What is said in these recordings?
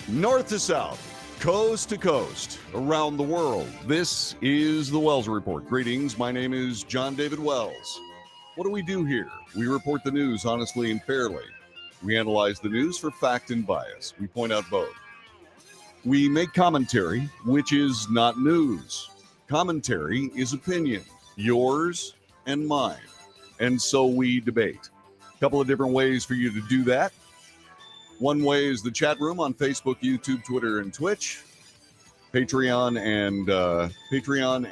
North to south, coast to coast, around the world. This is the Wells Report. Greetings. My name is John David Wells. What do we do here? We report the news honestly and fairly. We analyze the news for fact and bias. We point out both. We make commentary, which is not news. Commentary is opinion, yours and mine. And so we debate. A couple of different ways for you to do that. One way is the chat room on Facebook, YouTube, Twitter, and Twitch. Patreon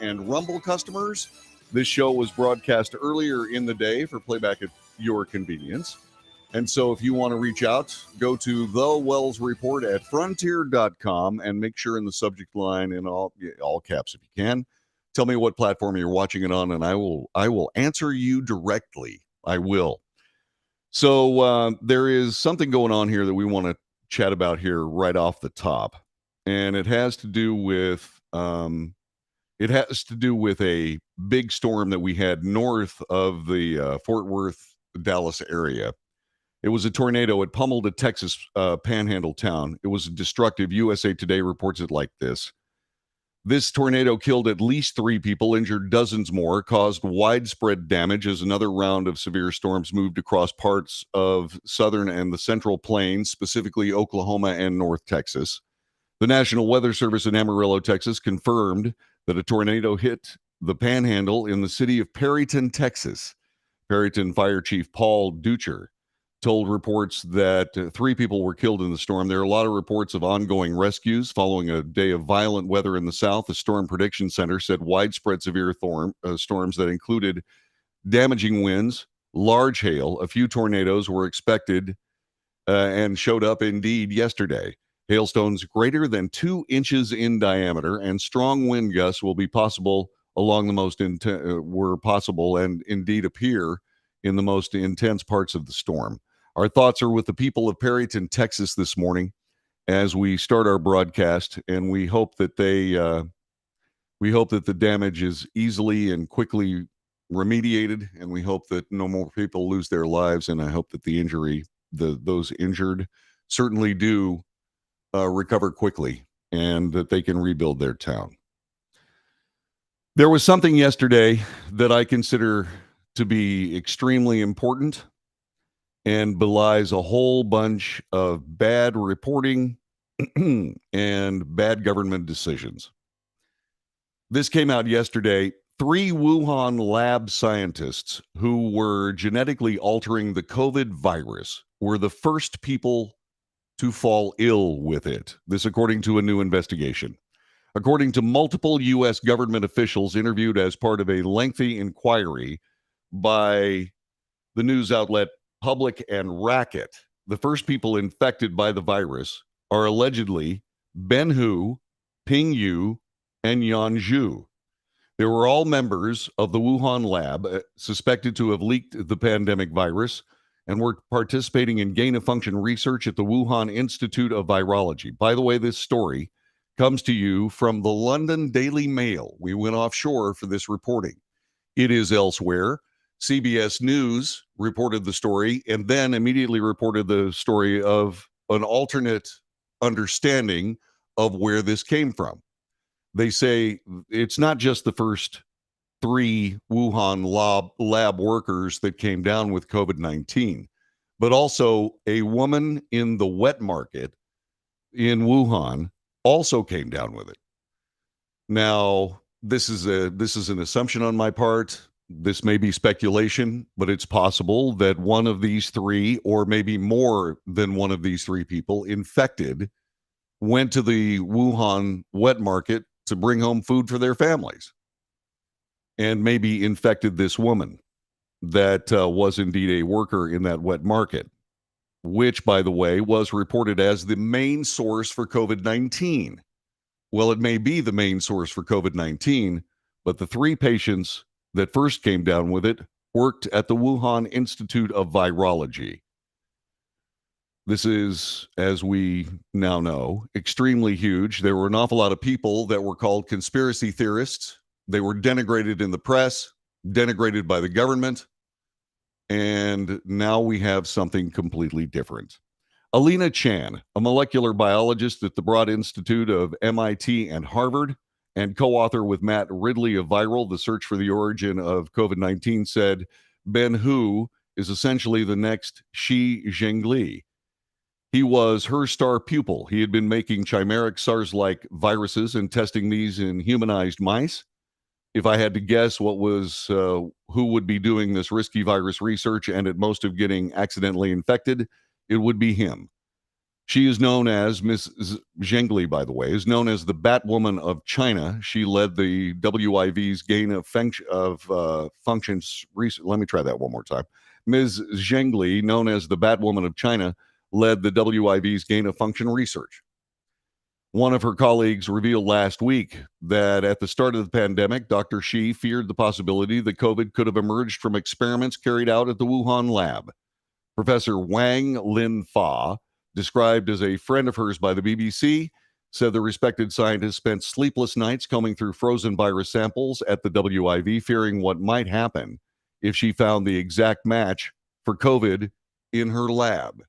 and Rumble customers. This show was broadcast earlier in the day for playback at your convenience. And so if you want to reach out, go to The Wells Report at frontier.com and make sure in the subject line in all caps if you can. Tell me what platform you're watching it on, and I will answer you directly. I will. So there is something going on here that we want to chat about here right off the top, and it has to do with a big storm that we had north of the Fort Worth, Dallas area. It was a tornado. It pummeled a Texas panhandle town. It was destructive. USA Today reports it like this. This tornado killed at least 3 people, injured dozens more, caused widespread damage as another round of severe storms moved across parts of southern and the central plains, specifically Oklahoma and North Texas. The National Weather Service in Amarillo, Texas, confirmed that a tornado hit the panhandle in the city of Perryton, Texas. Perryton Fire Chief Paul Ducher told reports that 3 people were killed in the storm. There are a lot of reports of ongoing rescues following a day of violent weather in the south. The Storm Prediction Center said widespread severe storms that included damaging winds, large hail. A few tornadoes were expected and showed up indeed yesterday. Hailstones greater than 2 inches in diameter and strong wind gusts will be possible along the most were possible and indeed appear in the most intense parts of the storm. Our thoughts are with the people of Perryton, Texas this morning as we start our broadcast, and we hope that the damage is easily and quickly remediated, and we hope that no more people lose their lives, and I hope that those injured certainly do recover quickly and that they can rebuild their town. There was something yesterday that I consider to be extremely important and belies a whole bunch of bad reporting and bad government decisions. This came out yesterday. 3 Wuhan lab scientists who were genetically altering the COVID virus were the first people to fall ill with it. This according to a new investigation. According to multiple U.S. government officials interviewed as part of a lengthy inquiry by the news outlet Public and Racket, the first people infected by the virus are allegedly Ben Hu, Ping Yu, and Yan Zhu. They were all members of the Wuhan lab suspected to have leaked the pandemic virus and were participating in gain-of-function research at the Wuhan Institute of Virology. By the way, this story comes to you from the London Daily Mail. We went offshore for this reporting. It is elsewhere. CBS News reported the story and then immediately reported the story of an alternate understanding of where this came from. They say it's not just the first 3 Wuhan lab workers that came down with COVID-19, but also a woman in the wet market in Wuhan also came down with it. Now, this is an assumption on my part. This may be speculation, but it's possible that one of these 3, or maybe more than one of these 3 people infected, went to the Wuhan wet market to bring home food for their families and maybe infected this woman that was indeed a worker in that wet market, which, by the way, was reported as the main source for COVID-19. Well, it may be the main source for COVID-19, but the 3 patients that first came down with it worked at the Wuhan Institute of Virology. This is, as we now know, extremely huge. There were an awful lot of people that were called conspiracy theorists. They were denigrated in the press, denigrated by the government, and now we have something completely different. Alina Chan, a molecular biologist at the Broad Institute of MIT and Harvard, and co-author with Matt Ridley of Viral, The Search for the Origin of COVID-19, said Ben Hu is essentially the next Shi Zhengli. He was her star pupil. He had been making chimeric SARS-like viruses and testing these in humanized mice. If I had to guess what was who would be doing this risky virus research and at most of getting accidentally infected, it would be him. She is known as Miss Zhengli, by the way, is known as the Batwoman of China. She led the WIV's gain of functions research. Let me try that one more time. Ms. Zhengli, known as the Batwoman of China, led the WIV's gain of function research. One of her colleagues revealed last week that at the start of the pandemic, Dr. Shi feared the possibility that COVID could have emerged from experiments carried out at the Wuhan lab. Professor Wang Linfa, described as a friend of hers by the BBC, said the respected scientist spent sleepless nights combing through frozen virus samples at the WIV, fearing what might happen if she found the exact match for COVID in her lab.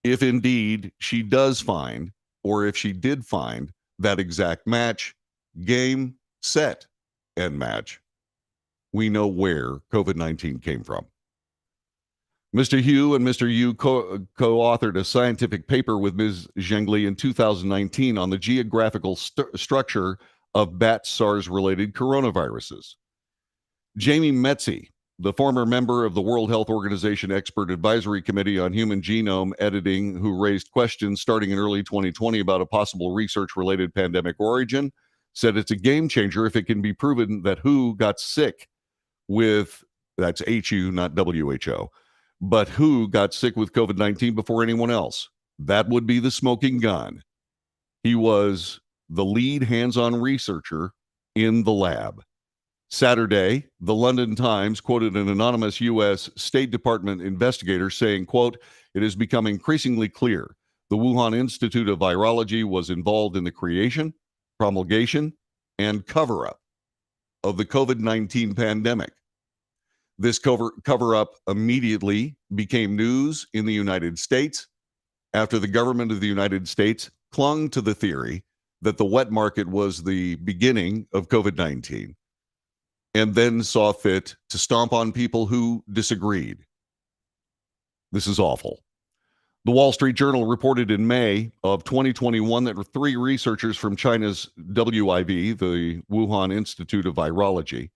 If indeed she does find, or if she did find that exact match, game, set, and match, we know where COVID-19 came from. Mr. Hu and Mr. Yu co-authored a scientific paper with Ms. Zhengli in 2019 on the geographical structure of bat SARS-related coronaviruses. Jamie Metzi, the former member of the World Health Organization Expert Advisory Committee on Human Genome Editing, who raised questions starting in early 2020 about a possible research-related pandemic origin, said it's a game changer if it can be proven that WHO got sick with, that's HU, not WHO, but WHO got sick with COVID-19 before anyone else. That would be the smoking gun. He was the lead hands-on researcher in the lab. Saturday, the London Times quoted an anonymous U.S. State Department investigator saying, quote, "It has become increasingly clear the Wuhan Institute of Virology was involved in the creation, promulgation, and cover-up of the COVID-19 pandemic. This cover-up immediately became news in the United States after the government of the United States clung to the theory that the wet market was the beginning of COVID-19 and then saw fit to stomp on people who disagreed. This is awful." The Wall Street Journal reported in May of 2021 that 3 researchers from China's WIV, the Wuhan Institute of Virology,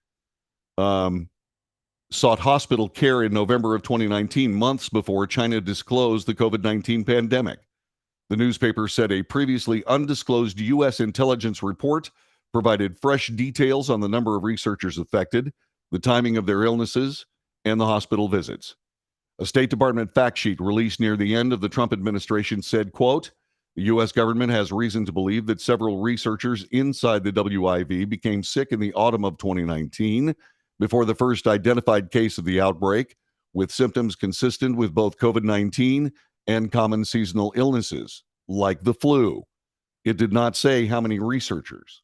sought hospital care in November of 2019, months before China disclosed the COVID-19 pandemic. The newspaper said a previously undisclosed U.S. intelligence report provided fresh details on the number of researchers affected, the timing of their illnesses, and the hospital visits. A State Department fact sheet released near the end of the Trump administration said, quote, "The U.S. government has reason to believe that several researchers inside the WIV became sick in the autumn of 2019 before the first identified case of the outbreak, with symptoms consistent with both COVID-19 and common seasonal illnesses, like the flu." It did not say how many researchers.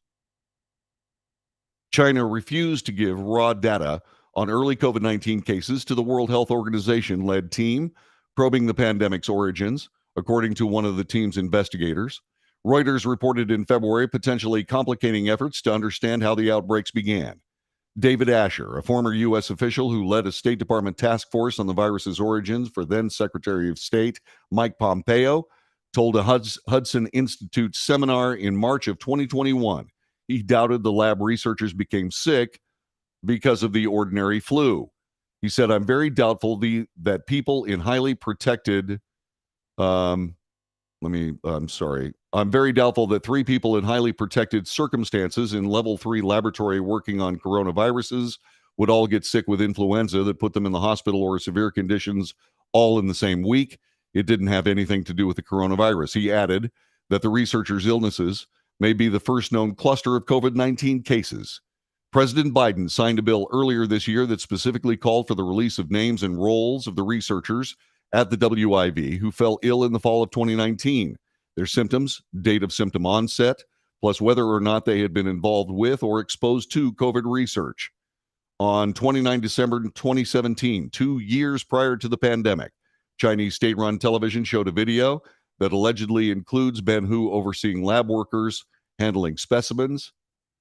China refused to give raw data on early COVID-19 cases to the World Health Organization-led team probing the pandemic's origins, according to one of the team's investigators. Reuters reported in February potentially complicating efforts to understand how the outbreaks began. David Asher, a former U.S. official who led a State Department task force on the virus's origins for then Secretary of State Mike Pompeo, told a Hudson Institute seminar in March of 2021 he doubted the lab researchers became sick because of the ordinary flu. He said, I'm very doubtful that people in highly protected, I'm very doubtful that 3 people in highly protected circumstances in level 3 laboratory working on coronaviruses would all get sick with influenza that put them in the hospital or severe conditions all in the same week. It didn't have anything to do with the coronavirus. He added that the researchers' illnesses may be the first known cluster of COVID-19 cases. President Biden signed a bill earlier this year that specifically called for the release of names and roles of the researchers at the WIV who fell ill in the fall of 2019, their symptoms, date of symptom onset, plus whether or not they had been involved with or exposed to COVID research. On 29 December 2017, 2 years prior to the pandemic, Chinese state-run television showed a video that allegedly includes Ben Hu overseeing lab workers handling specimens.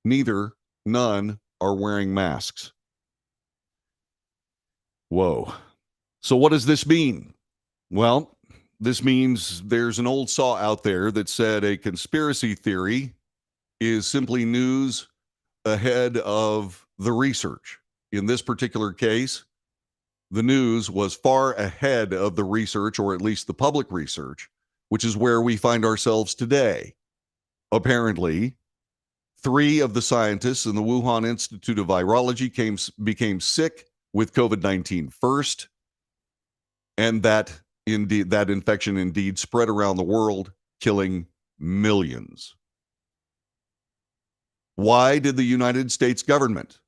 None are wearing masks. Whoa. So what does this mean? Well, this means there's an old saw out there that said a conspiracy theory is simply news ahead of the research. In this particular case, the news was far ahead of the research, or at least the public research, which is where we find ourselves today. Apparently, 3 of the scientists in the Wuhan Institute of Virology became sick with COVID-19 first, and that infection indeed spread around the world, killing millions. Why did the United States government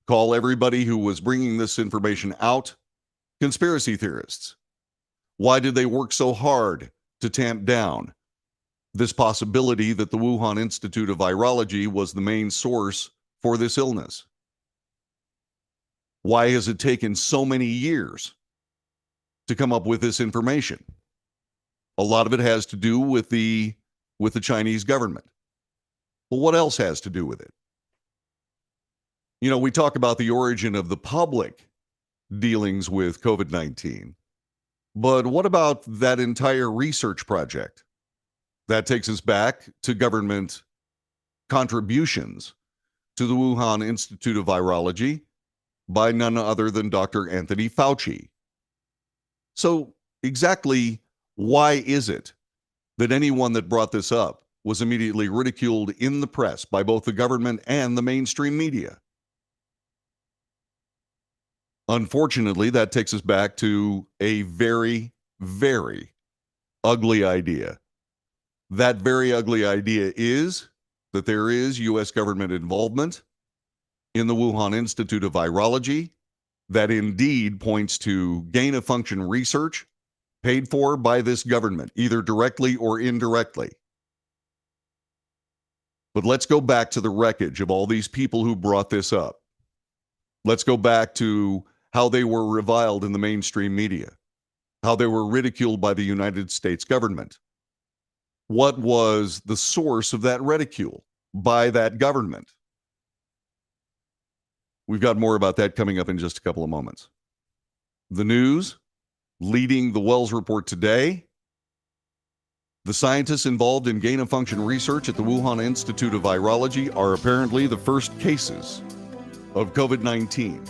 call everybody who was bringing this information out conspiracy theorists? Why did they work so hard to tamp down this possibility that the Wuhan Institute of Virology was the main source for this illness? Why has it taken so many years to come up with this information? A lot of it has to do with the Chinese government. Well, what else has to do with it? You know, we talk about the origin of the public dealings with COVID-19, but what about that entire research project? That takes us back to government contributions to the Wuhan Institute of Virology by none other than Dr. Anthony Fauci. So exactly why is it that anyone that brought this up was immediately ridiculed in the press by both the government and the mainstream media? Unfortunately, that takes us back to a very, very ugly idea. That very ugly idea is that there is U.S. government involvement in the Wuhan Institute of Virology that indeed points to gain-of-function research paid for by this government, either directly or indirectly. But let's go back to the wreckage of all these people who brought this up. Let's go back to how they were reviled in the mainstream media, how they were ridiculed by the United States government. What was the source of that ridicule by that government? We've got more about that coming up in just a couple of moments. The news leading the Wells Report today: the scientists involved in gain-of-function research at the Wuhan Institute of Virology are apparently the first cases of COVID-19,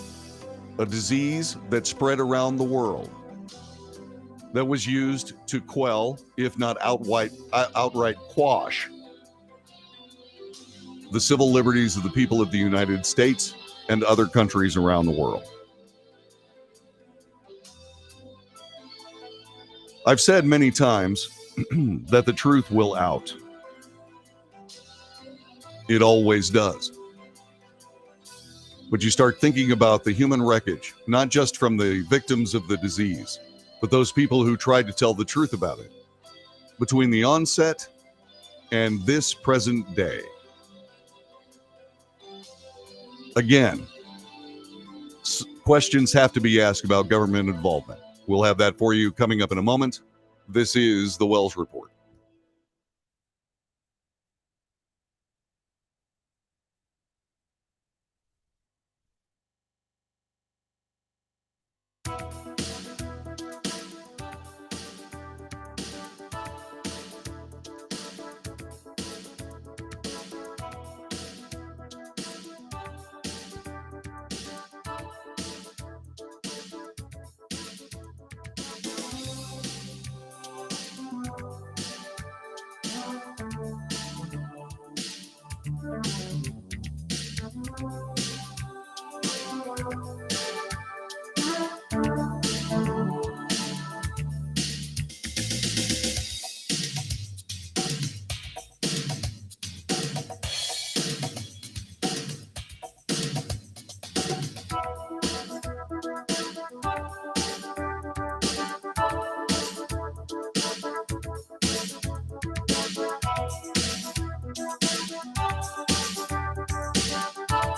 a disease that spread around the world, that was used to quell, if not outright quash, the civil liberties of the people of the United States and other countries around the world. I've said many times that the truth will out. It always does. But you start thinking about the human wreckage, not just from the victims of the disease, but those people who tried to tell the truth about it, between the onset and this present day. Again, questions have to be asked about government involvement. We'll have that for you coming up in a moment. This is the Wells Report.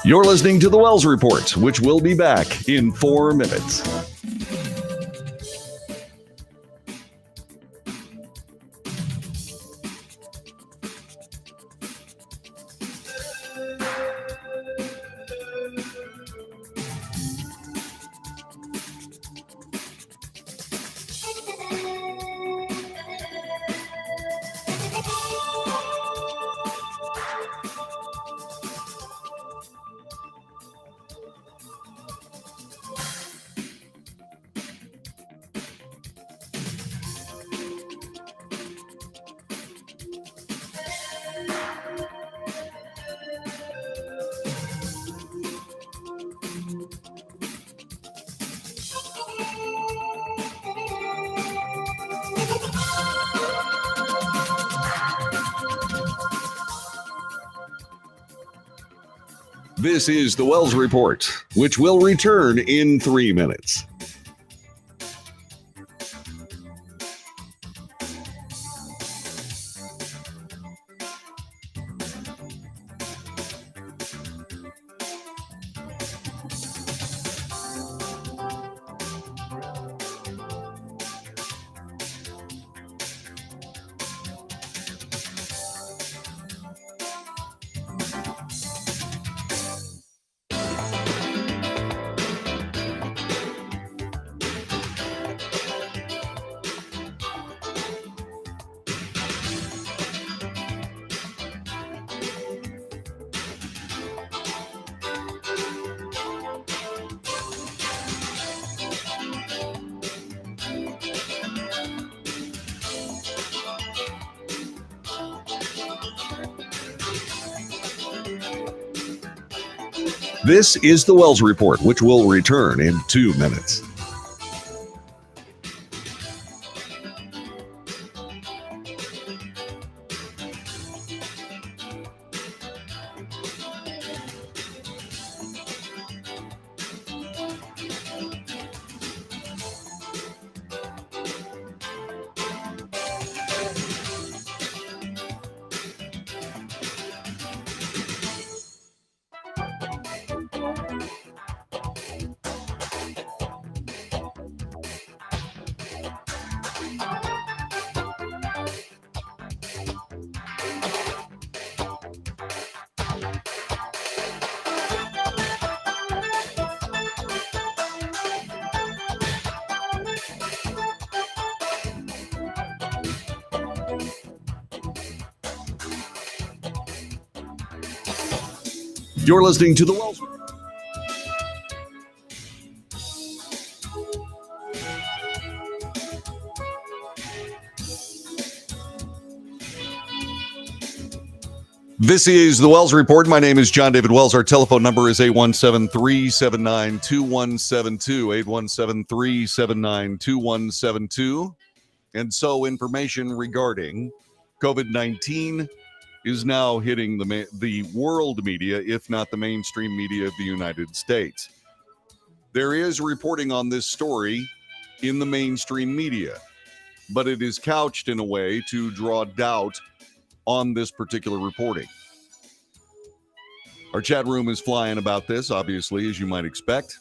You're listening to the Wells Report, which will be back in 4 minutes. This is the Wells Report, which will return in 3 minutes. This is the Wells Report, which will return in 2 minutes. You're listening to the Wells Report. This is the Wells Report. My name is John David Wells. Our telephone number is 817-379-2172, 817-379-2172. And so information regarding COVID-19 is now hitting the world media, if not the mainstream media of the United States. There is reporting on this story in the mainstream media, but it is couched in a way to draw doubt on this particular reporting. Our chat room is flying about this, obviously, as you might expect.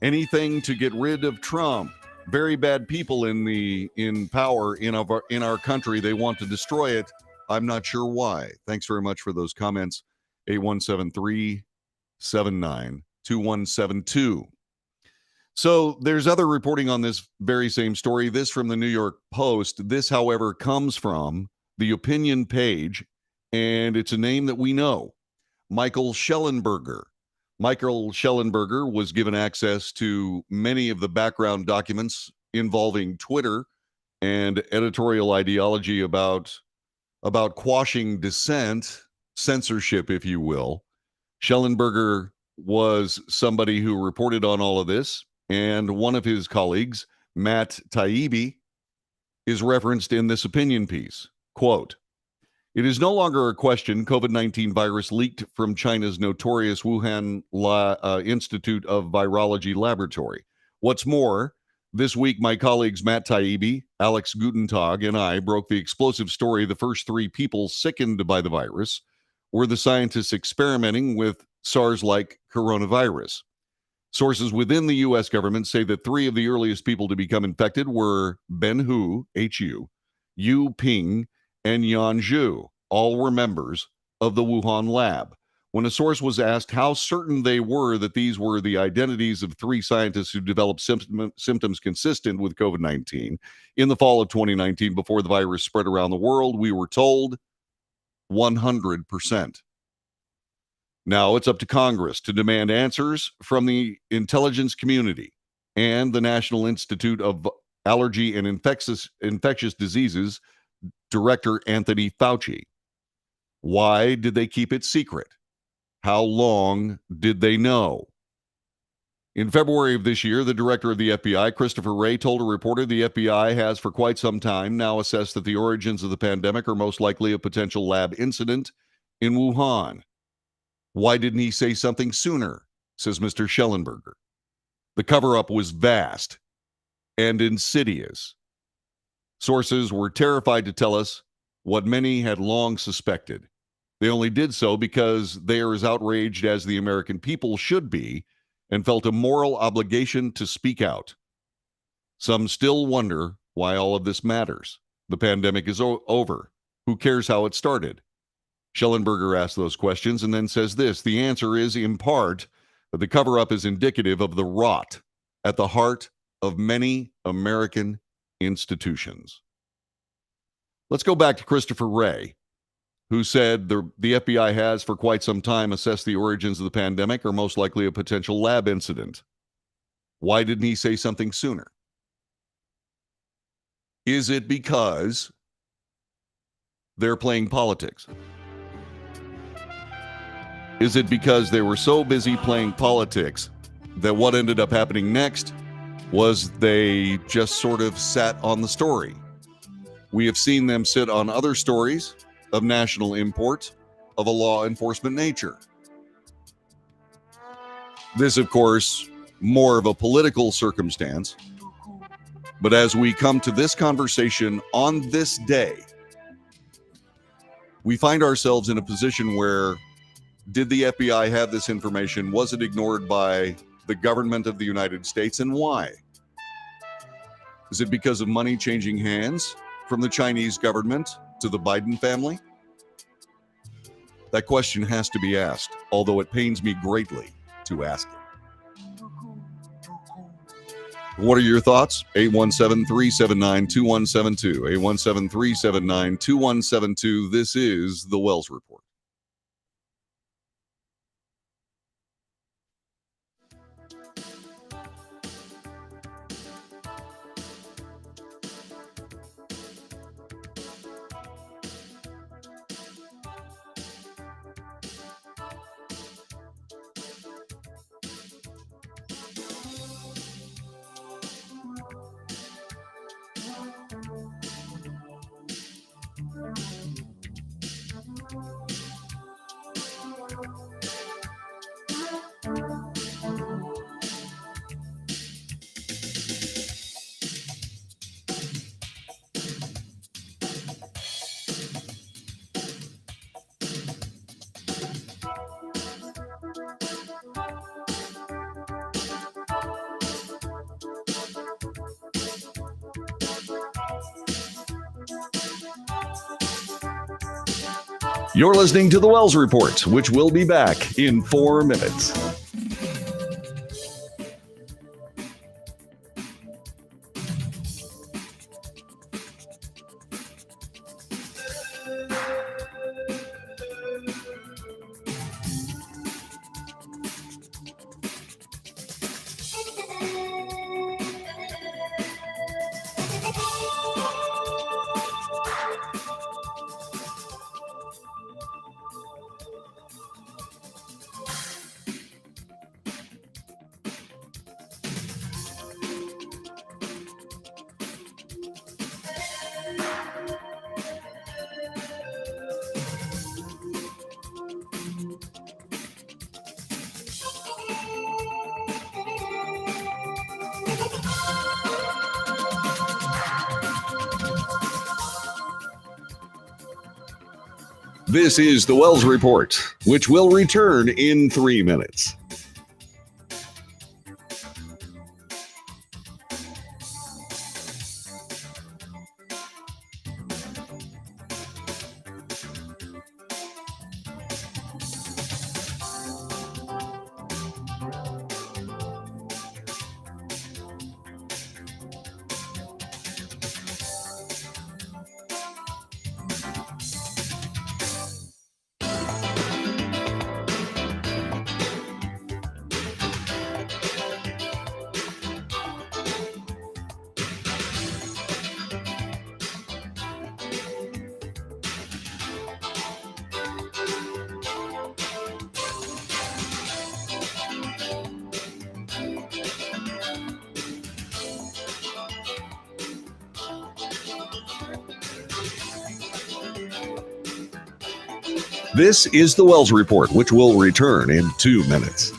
Anything to get rid of Trump. Very bad people in power in our country. They want to destroy it. I'm not sure why. Thanks very much for those comments. 817-379-2172. So there's other reporting on this very same story. This from the New York Post. This, however, comes from the opinion page, and it's a name that we know. Michael Shellenberger. Michael Shellenberger was given access to many of the background documents involving Twitter and editorial ideology about quashing dissent, censorship, if you will. Shellenberger was somebody who reported on all of this, and one of his colleagues, Matt Taibbi, is referenced in this opinion piece. Quote, "It is no longer a question COVID-19 virus leaked from China's notorious Wuhan Institute of Virology Laboratory. What's more, this week my colleagues Matt Taibbi, Alex Gutentag, and I broke the explosive story the first 3 people sickened by the virus were the scientists experimenting with SARS-like coronavirus. Sources within the U.S. government say that 3 of the earliest people to become infected were Ben Hu, H-U, Yu Ping, and Yan Zhu. All were members of the Wuhan lab. When a source was asked how certain they were that these were the identities of 3 scientists who developed symptoms consistent with COVID-19 in the fall of 2019 before the virus spread around the world, we were told 100%. Now it's up to Congress to demand answers from the intelligence community and the National Institute of Allergy and Infectious Diseases Director Anthony Fauci. Why did they keep it secret? How long did they know? In February of this year, the director of the FBI, Christopher Wray, told a reporter the FBI has for quite some time now assessed that the origins of the pandemic are most likely a potential lab incident in Wuhan. Why didn't he say something sooner? Says Mr. Schellenberger. The cover-up was vast and insidious. Sources were terrified to tell us what many had long suspected. They only did so because they are as outraged as the American people should be and felt a moral obligation to speak out. Some still wonder why all of this matters. The pandemic is over. Who cares how it started? Schellenberger asked those questions and then says this: the answer is, in part, that the cover-up is indicative of the rot at the heart of many American institutions. Let's go back to Christopher Wray, who said the FBI has for quite some time assessed the origins of the pandemic are most likely a potential lab incident. Why didn't he say something sooner? Is it because they're playing politics? Is it because they were so busy playing politics that what ended up happening next was they just sort of sat on the story? We have seen them sit on other stories of national import of a law enforcement nature. This, of course, more of a political circumstance. But as we come to this conversation on this day, we find ourselves in a position where, did the FBI have this information? Was it ignored by the government of the United States, and why? Is it because of money changing hands from the Chinese government to the Biden family? That question has to be asked, although it pains me greatly to ask it. What are your thoughts? 817-379-2172. 817-379-2172. This is The Wells Report. You're listening to The Wells Report, which will be back in 4 minutes. This is The Wells Report, which will return in 3 minutes. This is the Wells Report, which will return in 2 minutes.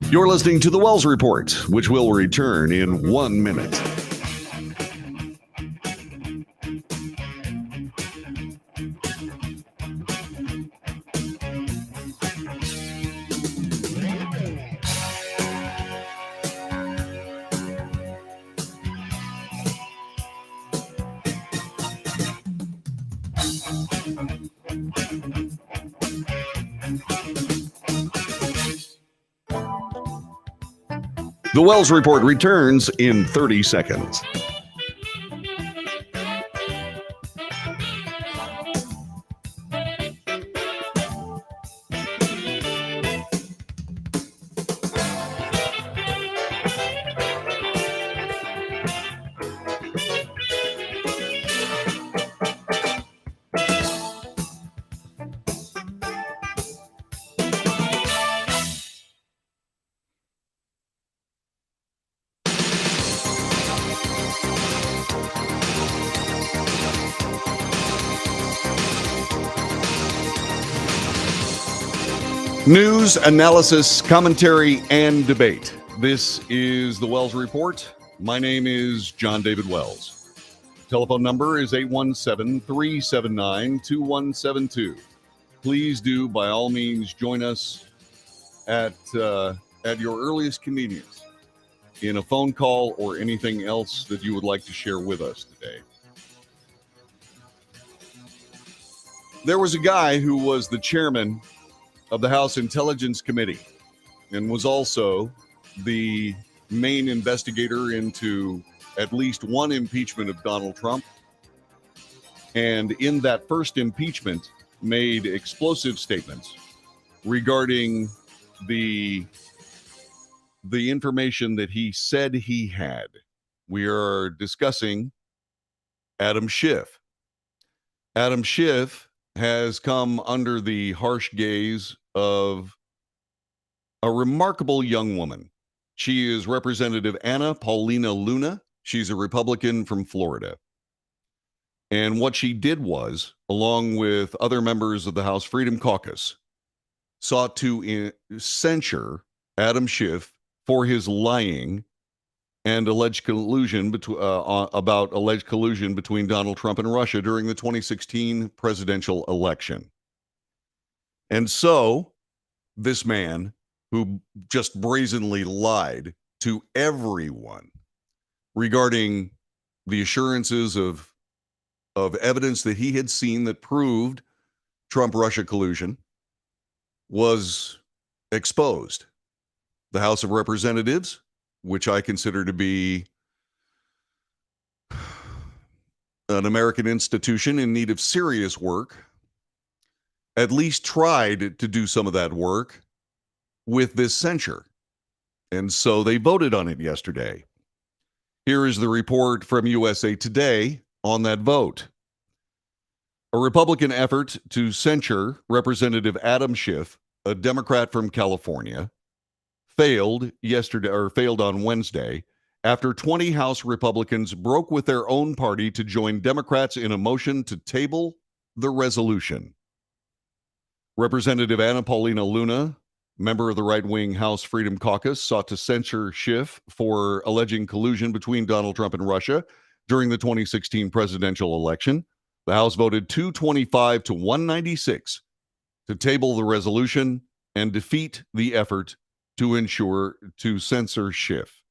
You're listening to the Wells Report, which will return in 1 minute. The Wells Report returns in 30 seconds. News, analysis, commentary, and debate. This is the Wells Report. My name is John David Wells. Telephone number is 817-379-2172. Please do, by all means, join us at your earliest convenience in a phone call or anything else that you would like to share with us today. There was a guy who was the chairman of the House Intelligence Committee and was also the main investigator into at least one impeachment of Donald Trump. And in that first impeachment, made explosive statements regarding the information that he said he had. We are discussing Adam Schiff. Adam Schiff has come under the harsh gaze of a remarkable young woman. She is Representative Anna Paulina Luna. She's a Republican from Florida. And what she did was, along with other members of the House Freedom Caucus, sought to censure Adam Schiff for his lying and alleged collusion about alleged collusion between Donald Trump and Russia during the 2016 presidential election. And so this man, who just brazenly lied to everyone regarding the assurances of evidence that he had seen that proved Trump-Russia collusion, was exposed. The House of Representatives, which I consider to be an American institution in need of serious work, at least tried to do some of that work with this censure. And so they voted on it yesterday. Here is the report from USA Today on that vote. A Republican effort to censure Representative Adam Schiff, a Democrat from California, failed on Wednesday after 20 House Republicans broke with their own party to join Democrats in a motion to table the resolution. Representative Anna Paulina Luna, member of the right-wing House Freedom Caucus, sought to censure Schiff for alleging collusion between Donald Trump and Russia during the 2016 presidential election. The House voted 225 to 196 to table the resolution and defeat the effort to censor Schiff.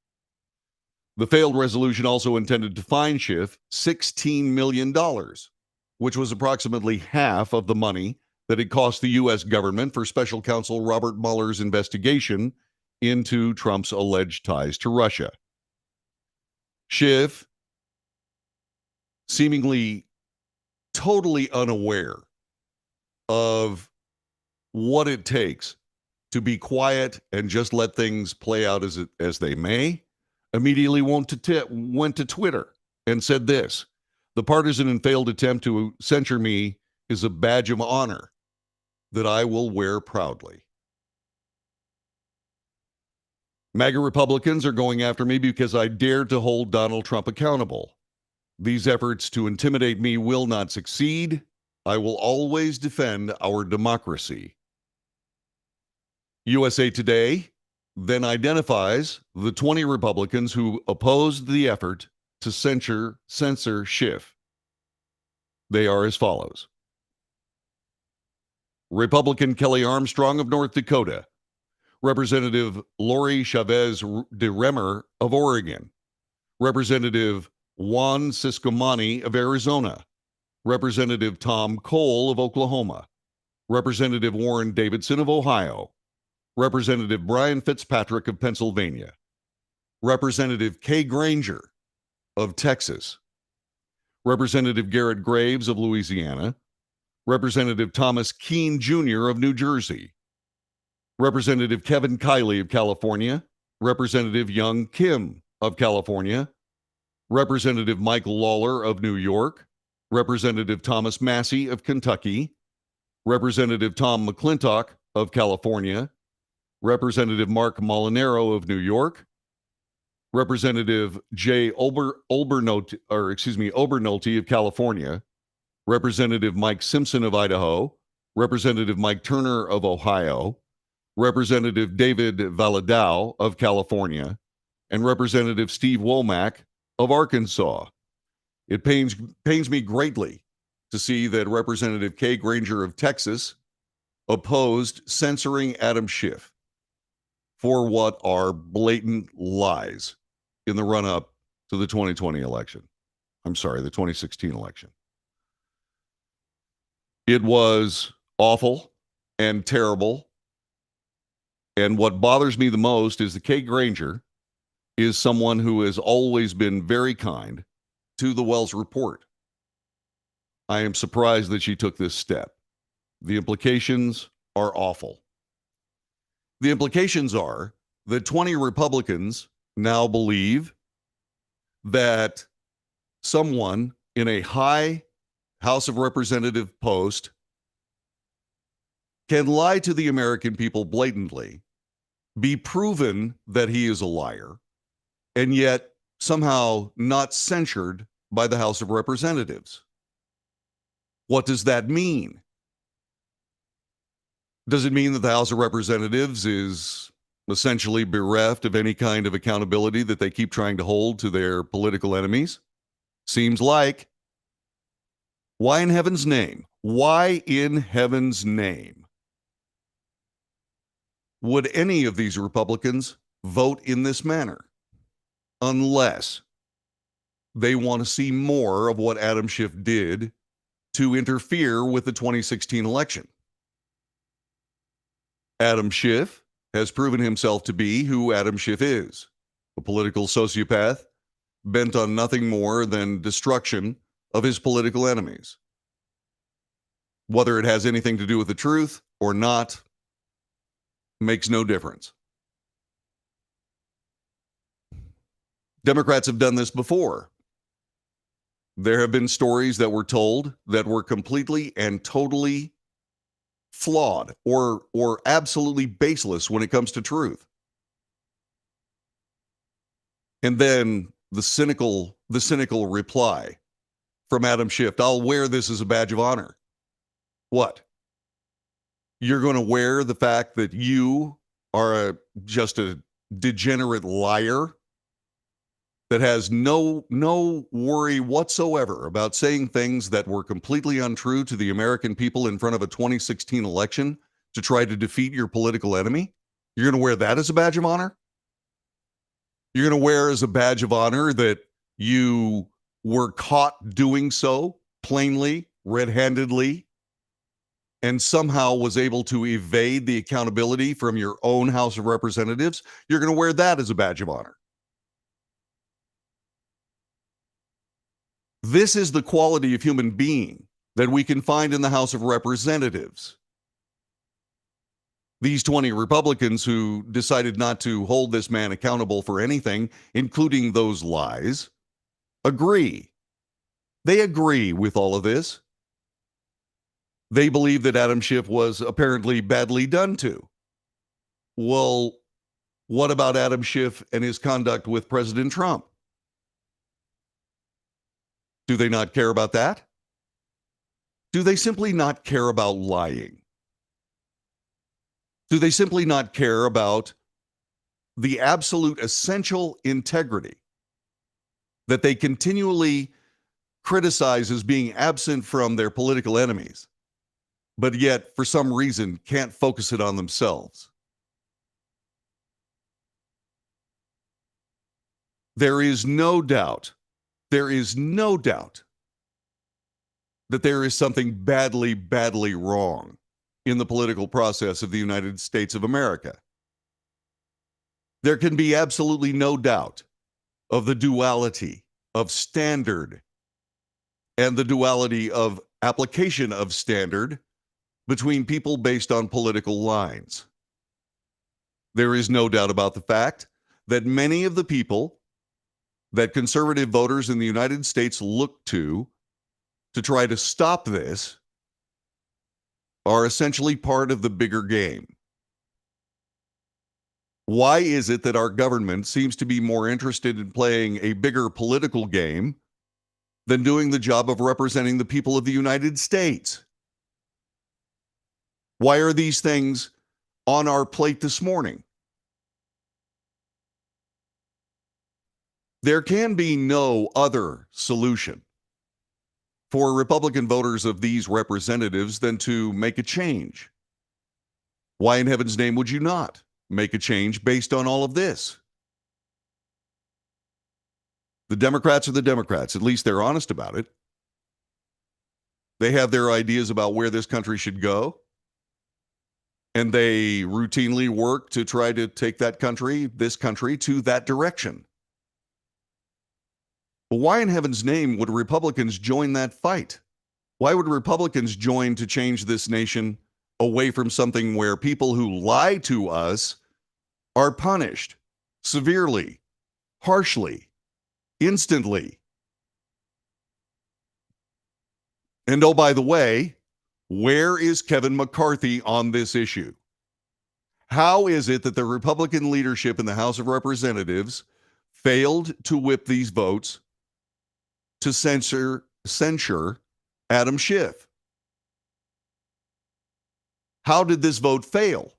The failed resolution also intended to fine Schiff $16 million, which was approximately half of the money that it cost the U.S. government for special counsel Robert Mueller's investigation into Trump's alleged ties to Russia. Schiff, seemingly totally unaware of what it takes to be quiet and just let things play out as they may, immediately went to Twitter and said this: "The partisan and failed attempt to censure me is a badge of honor that I will wear proudly. MAGA Republicans are going after me because I dared to hold Donald Trump accountable. These efforts to intimidate me will not succeed. I will always defend our democracy." USA Today then identifies the 20 Republicans who opposed the effort to censor Schiff. They are as follows: Republican Kelly Armstrong of North Dakota, Representative Lori Chavez de Remer of Oregon, Representative Juan Ciscomani of Arizona, Representative Tom Cole of Oklahoma, Representative Warren Davidson of Ohio, Representative Brian Fitzpatrick of Pennsylvania, Representative Kay Granger of Texas, Representative Garrett Graves of Louisiana, Representative Thomas Keene Jr. of New Jersey, Representative Kevin Kiley of California, Representative Young Kim of California, Representative Michael Lawler of New York, Representative Thomas Massey of Kentucky, Representative Tom McClintock of California, Representative Mark Molinaro of New York, Representative Jay Obernolte of California, Representative Mike Simpson of Idaho, Representative Mike Turner of Ohio, Representative David Valadao of California, and Representative Steve Womack of Arkansas. It pains me greatly to see that Representative Kay Granger of Texas opposed censoring Adam Schiff for what are blatant lies in the run-up to the 2020 election. I'm sorry, the 2016 election. It was awful and terrible. And what bothers me the most is that Kay Granger is someone who has always been very kind to the Wells Report. I am surprised that she took this step. The implications are awful. The implications are that 20 Republicans now believe that someone in a high House of Representative post can lie to the American people blatantly, be proven that he is a liar, and yet somehow not censured by the House of Representatives. What does that mean? Does it mean that the House of Representatives is essentially bereft of any kind of accountability that they keep trying to hold to their political enemies? Seems like. Why in heaven's name? Why in heaven's name would any of these Republicans vote in this manner? Unless they want to see more of what Adam Schiff did to interfere with the 2016 election. Adam Schiff has proven himself to be who Adam Schiff is, a political sociopath bent on nothing more than destruction of his political enemies. Whether it has anything to do with the truth or not makes no difference. Democrats have done this before. There have been stories that were told that were completely and totally flawed or absolutely baseless when it comes to truth. And then the cynical reply from Adam Schiff: "I'll wear this as a badge of honor." What? You're going to wear the fact that you are just a degenerate liar that has no worry whatsoever about saying things that were completely untrue to the American people in front of a 2016 election to try to defeat your political enemy? You're going to wear that as a badge of honor? You're going to wear as a badge of honor that you were caught doing so plainly, red-handedly, and somehow was able to evade the accountability from your own House of Representatives? You're going to wear that as a badge of honor. This is the quality of human being that we can find in the House of Representatives. These 20 Republicans who decided not to hold this man accountable for anything, including those lies, agree. They agree with all of this. They believe that Adam Schiff was apparently badly done to. Well, what about Adam Schiff and his conduct with President Trump? Do they not care about that? Do they simply not care about lying? Do they simply not care about the absolute essential integrity that they continually criticize as being absent from their political enemies, but yet for some reason can't focus it on themselves? There is no doubt that there is something badly, badly wrong in the political process of the United States of America. There can be absolutely no doubt of the duality of standard and the duality of application of standard between people based on political lines. There is no doubt about the fact that many of the people that conservative voters in the United States look to try to stop this are essentially part of the bigger game. Why is it that our government seems to be more interested in playing a bigger political game than doing the job of representing the people of the United States? Why are these things on our plate this morning? There can be no other solution for Republican voters of these representatives than to make a change. Why in heaven's name would you not make a change based on all of this? The Democrats are the Democrats. At least they're honest about it. They have their ideas about where this country should go, and they routinely work to try to take this country to that direction. But why in heaven's name would Republicans join that fight? Why would Republicans join to change this nation away from something where people who lie to us are punished severely, harshly, instantly? And oh, by the way, where is Kevin McCarthy on this issue? How is it that the Republican leadership in the House of Representatives failed to whip these votes to censure Adam Schiff? How did this vote fail?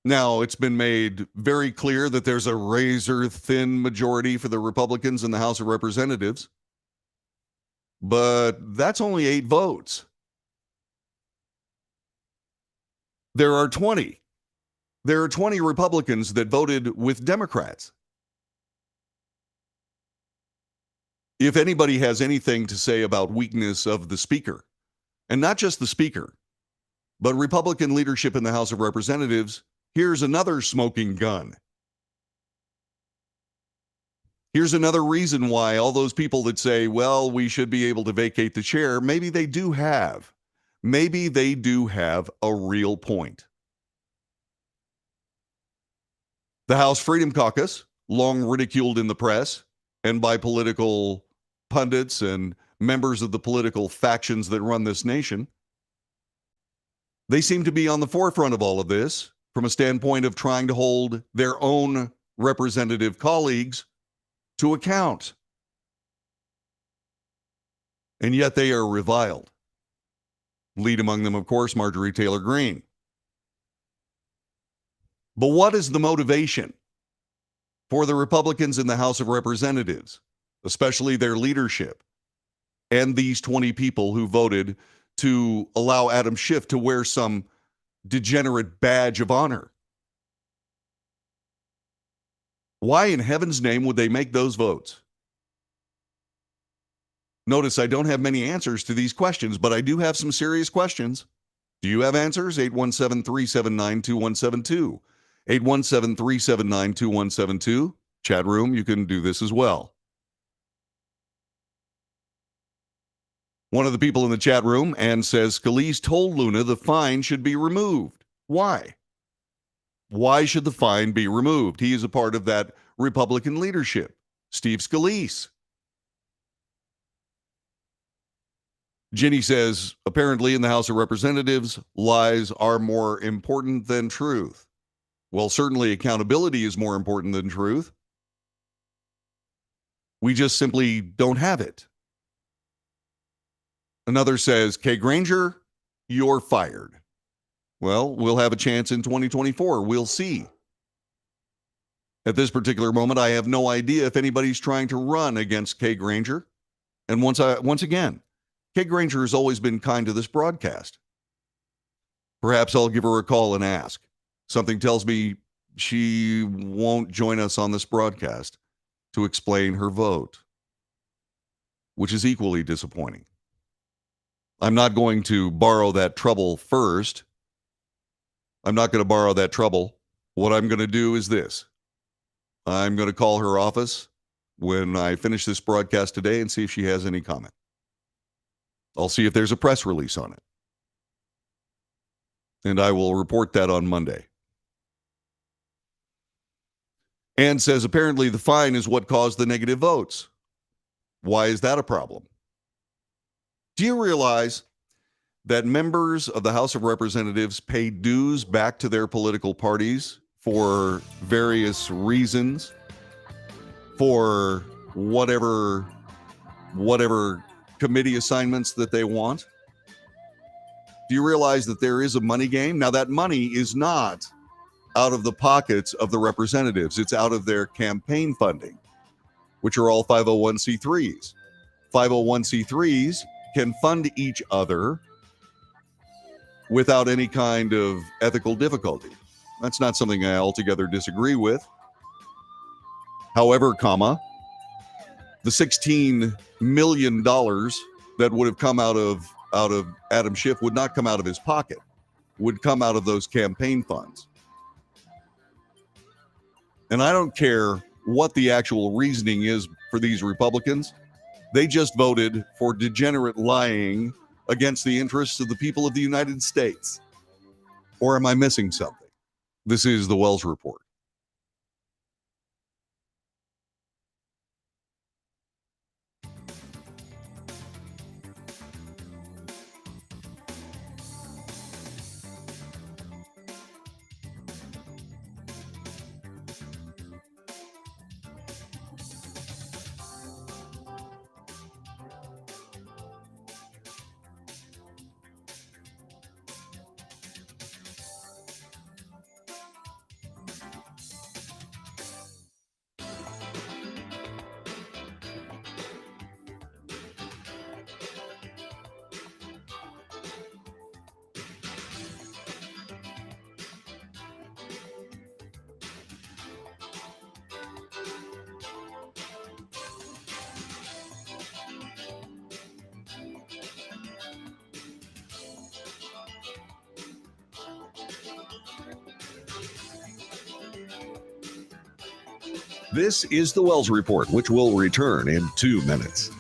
Now, it's been made very clear that there's a razor-thin majority for the Republicans in the House of Representatives, but that's only 8 votes. There are 20 Republicans that voted with Democrats. If anybody has anything to say about weakness of the Speaker, and not just the Speaker, but Republican leadership in the House of Representatives, here's another smoking gun. Here's another reason why all those people that say, well, we should be able to vacate the chair, maybe they do have a real point. The House Freedom Caucus, long ridiculed in the press and by political pundits and members of the political factions that run this nation, they seem to be on the forefront of all of this from a standpoint of trying to hold their own representative colleagues to account. And yet they are reviled. Lead among them, of course, Marjorie Taylor Greene. But what is the motivation for the Republicans in the House of Representatives, especially their leadership, and these 20 people who voted to allow Adam Schiff to wear some degenerate badge of honor. Why in heaven's name would they make those votes? Notice I don't have many answers to these questions, but I do have some serious questions. Do you have answers? 817-379-2172. 817-379-2172. Chat room, you can do this as well. One of the people in the chat room, Ann, says Scalise told Luna the fine should be removed. Why? Why should the fine be removed? He is a part of that Republican leadership. Steve Scalise. Ginny says, apparently in the House of Representatives, lies are more important than truth. Well, certainly accountability is more important than truth. We just simply don't have it. Another says, Kay Granger, you're fired. Well, we'll have a chance in 2024. We'll see. At this particular moment, I have no idea if anybody's trying to run against Kay Granger. And once again, Kay Granger has always been kind to this broadcast. Perhaps I'll give her a call and ask. Something tells me she won't join us on this broadcast to explain her vote, which is equally disappointing. I'm not going to borrow that trouble first. I'm not going to borrow that trouble. What I'm going to do is this. I'm going to call her office when I finish this broadcast today and see if she has any comment. I'll see if there's a press release on it. And I will report that on Monday. Ann says apparently the fine is what caused the negative votes. Why is that a problem? Do you realize that members of the House of Representatives pay dues back to their political parties for various reasons, for whatever committee assignments that they want? Do you realize that there is a money game? Now, that money is not out of the pockets of the representatives. It's out of their campaign funding, which are all 501c3s. 501c3s can fund each other without any kind of ethical difficulty. That's not something I altogether disagree with. However, the $16 million that would have come out of Adam Schiff would not come out of his pocket, would come out of those campaign funds. And I don't care what the actual reasoning is for these Republicans. They just voted for degenerate lying against the interests of the people of the United States. Or am I missing something? This is the Wells Report. This is the Wells Report, which will return in 2 minutes.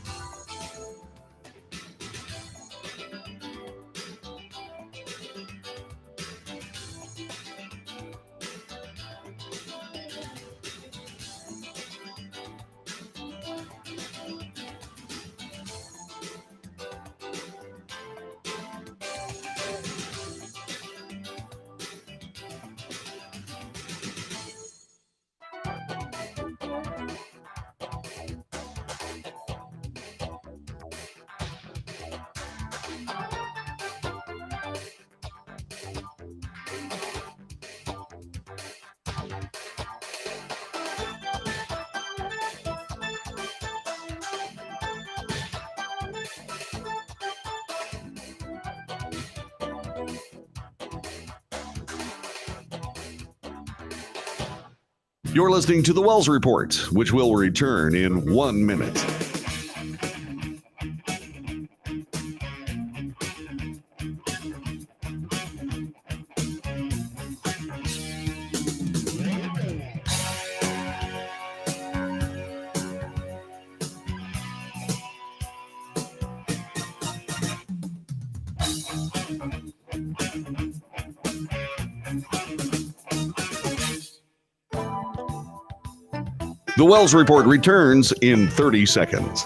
You're listening to the Wells Report, which will return in 1 minute. The Wells Report returns in 30 seconds.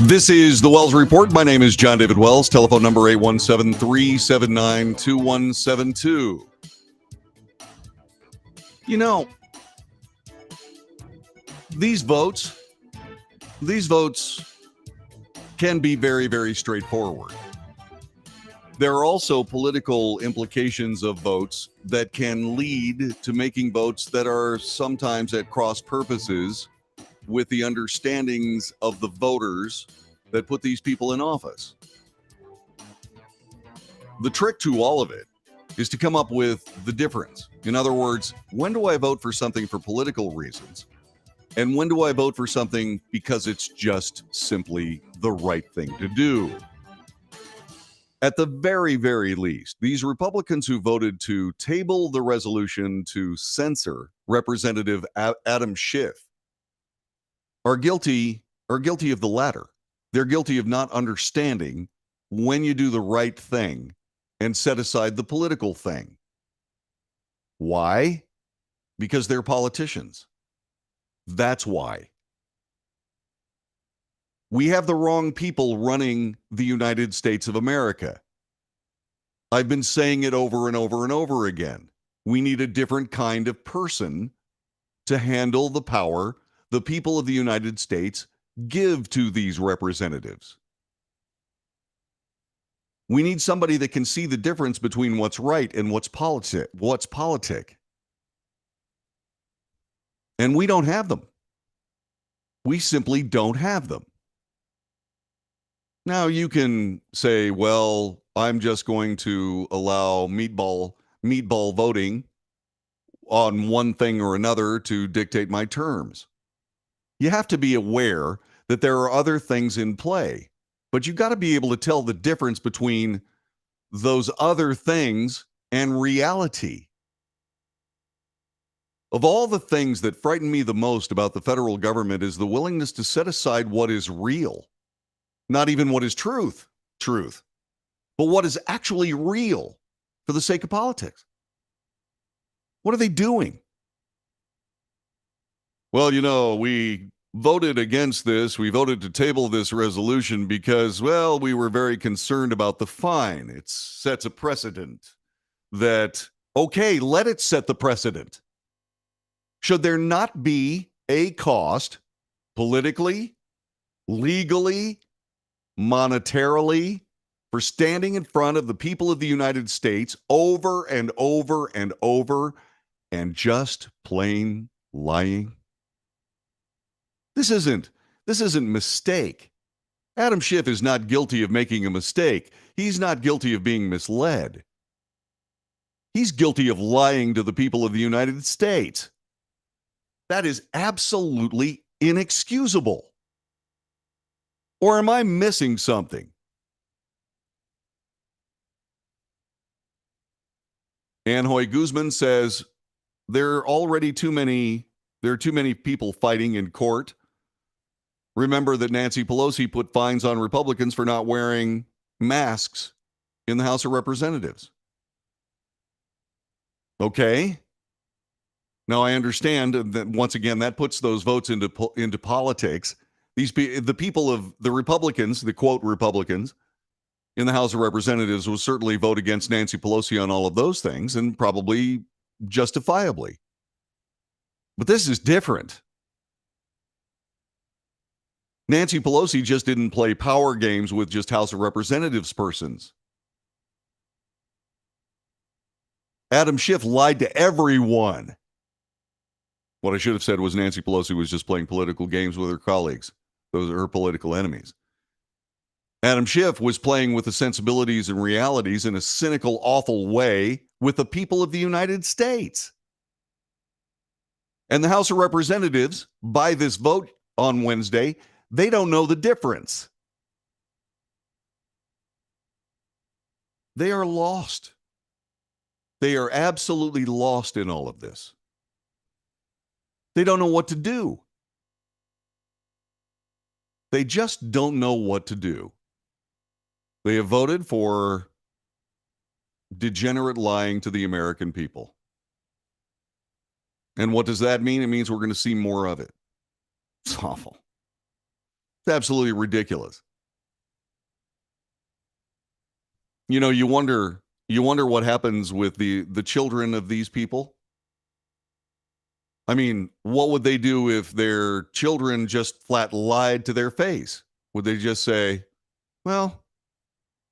This is the Wells Report. My name is John David Wells. Telephone number 817-379-2172. You know, these votes can be very, very straightforward. There are also political implications of votes that can lead to making votes that are sometimes at cross purposes with the understandings of the voters that put these people in office. The trick to all of it is to come up with the difference. In other words, when do I vote for something for political reasons? And when do I vote for something because it's just simply the right thing to do? At the very, very least, these Republicans who voted to table the resolution to censor Representative Adam Schiff are guilty of the latter. They're guilty of not understanding when you do the right thing and set aside the political thing. Why? Because they're politicians. That's why. We have the wrong people running the United States of America. I've been saying it over and over and over again. We need a different kind of person to handle the power the people of the United States give to these representatives. We need somebody that can see the difference between what's right and what's politic. And we don't have them. We simply don't have them. Now you can say, well, I'm just going to allow meatball voting on one thing or another to dictate my terms. You have to be aware that there are other things in play, but you've got to be able to tell the difference between those other things and reality. Of all the things that frighten me the most about the federal government is the willingness to set aside what is real, not even what is truth, but what is actually real for the sake of politics. What are they doing? Well, you know, we voted against this. We voted to table this resolution because, well, we were very concerned about the fine. It sets a precedent that, okay, let it set the precedent. Should there not be a cost politically, legally, monetarily for standing in front of the people of the United States over and over and over and just plain lying? This isn't mistake. Adam Schiff is not guilty of making a mistake. He's not guilty of being misled. He's guilty of lying to the people of the United States. That is absolutely inexcusable. Or am I missing something? Anhoy Guzman says there are too many people fighting in court. Remember that Nancy Pelosi put fines on Republicans for not wearing masks in the House of Representatives. Okay. Now I understand that once again that puts those votes into politics. The people of the Republicans, the quote Republicans, in the House of Representatives will certainly vote against Nancy Pelosi on all of those things, and probably justifiably. But this is different. Nancy Pelosi just didn't play power games with just House of Representatives persons. Adam Schiff lied to everyone. What I should have said was Nancy Pelosi was just playing political games with her colleagues. Those are her political enemies. Adam Schiff was playing with the sensibilities and realities in a cynical, awful way with the people of the United States. And the House of Representatives, by this vote on Wednesday, they don't know the difference. They are lost. They are absolutely lost in all of this. They don't know what to do. They just don't know what to do. They have voted for degenerate lying to the American people. And what does that mean? It means we're going to see more of it. It's awful. It's absolutely ridiculous. You know, you wonder what happens with the children of these people. I mean, what would they do if their children just flat lied to their face? Would they just say, well,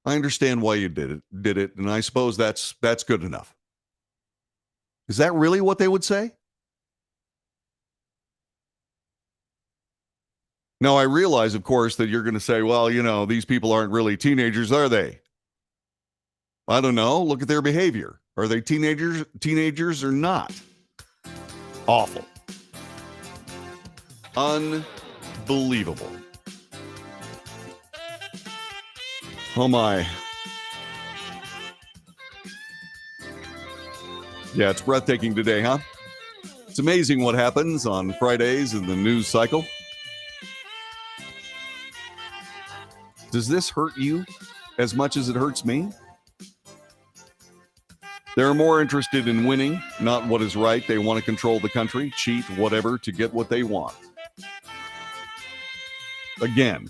I understand why you did it, and I suppose that's good enough? Is that really what they would say? Now, I realize, of course, that you're going to say, well, you know, these people aren't really teenagers, are they? I don't know. Look at their behavior. Are they teenagers or not? Awful. Unbelievable. Oh my. Yeah, it's breathtaking today, huh? It's amazing what happens on Fridays in the news cycle. Does this hurt you as much as it hurts me? They're more interested in winning, not what is right. They want to control the country, cheat, whatever, to get what they want. Again,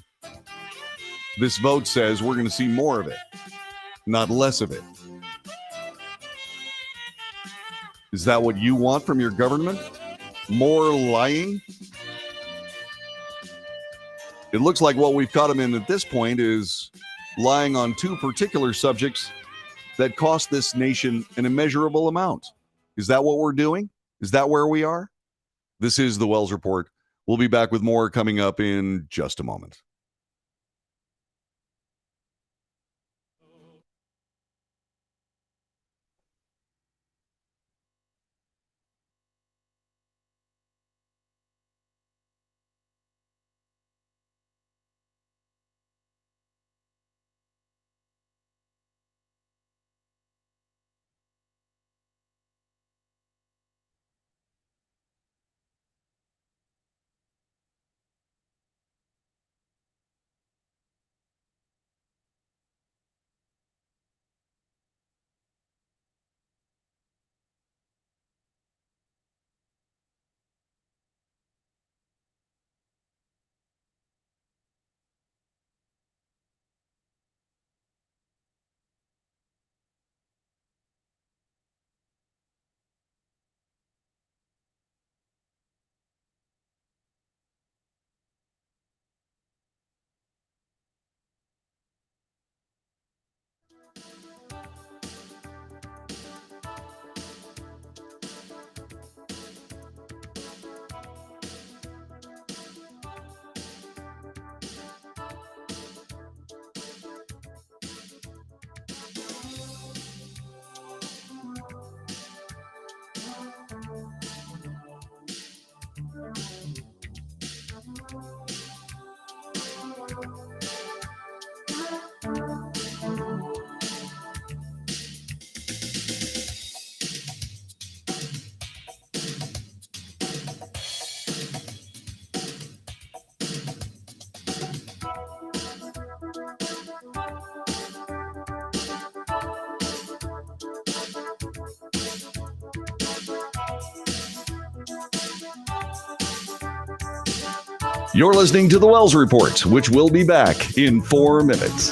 this vote says we're going to see more of it, not less of it. Is that what you want from your government? More lying? It looks like what we've caught them in at this point is lying on two particular subjects that cost this nation an immeasurable amount. Is that what we're doing? Is that where we are? This is the Wells Report. We'll be back with more coming up in just a moment. You're listening to the Wells Report, which will be back in 4 minutes.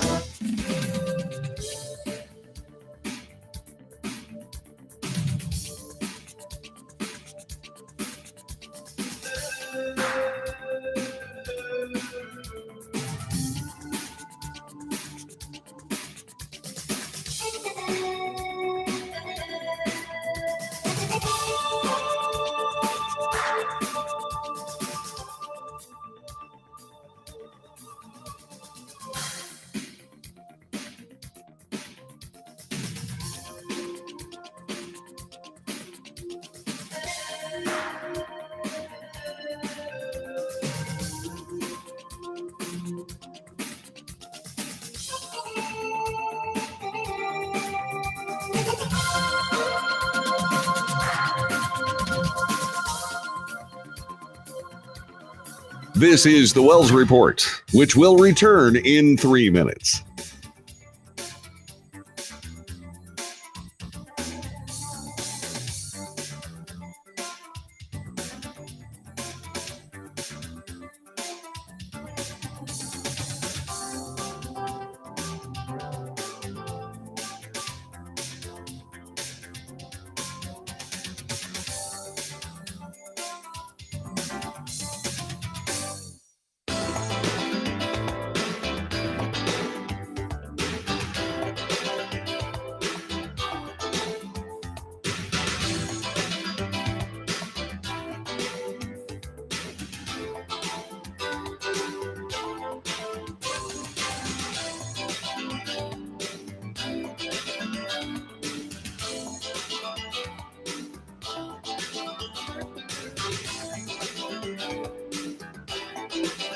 This is the Wells Report, which will return in 3 minutes.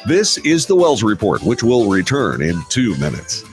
This is the Wells Report, which will return in 2 minutes.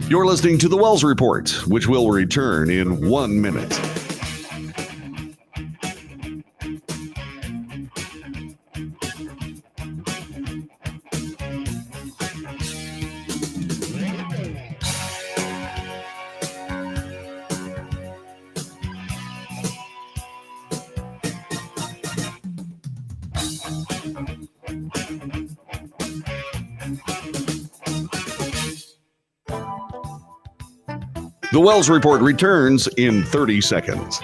You're listening to the Wells Report, which will return in 1 minute. The Wells Report returns in 30 seconds.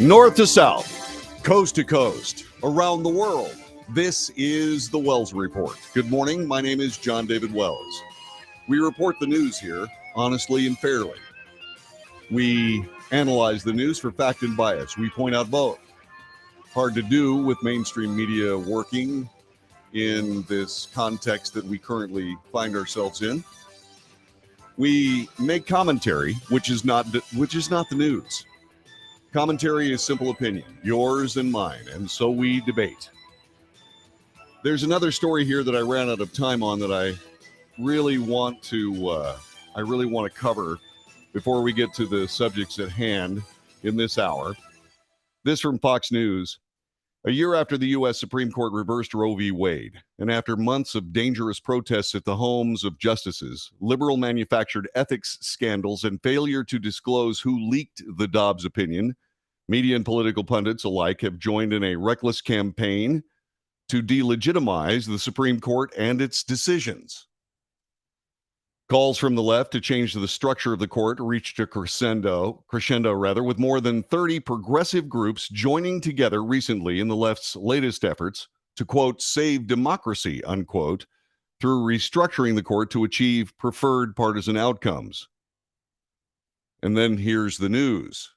North to south, coast to coast, around the world, this is the Wells Report. Good morning. My name is John David Wells. We report the news here honestly and fairly. We analyze the news for fact and bias. We point out both. Hard to do with mainstream media working in this context that we currently find ourselves in. We make commentary, which is not the news. Commentary is simple opinion, yours and mine, and so we debate. There's another story here that I ran out of time on that I really want to cover before we get to the subjects at hand in this hour. This from Fox News. A year after the U.S. Supreme Court reversed Roe v. Wade, and after months of dangerous protests at the homes of justices, liberal manufactured ethics scandals, and failure to disclose who leaked the Dobbs opinion, media and political pundits alike have joined in a reckless campaign to delegitimize the Supreme Court and its decisions. Calls from the left to change the structure of the court reached a crescendo, with more than 30 progressive groups joining together recently in the left's latest efforts to, quote, save democracy, unquote, through restructuring the court to achieve preferred partisan outcomes. And then here's the news.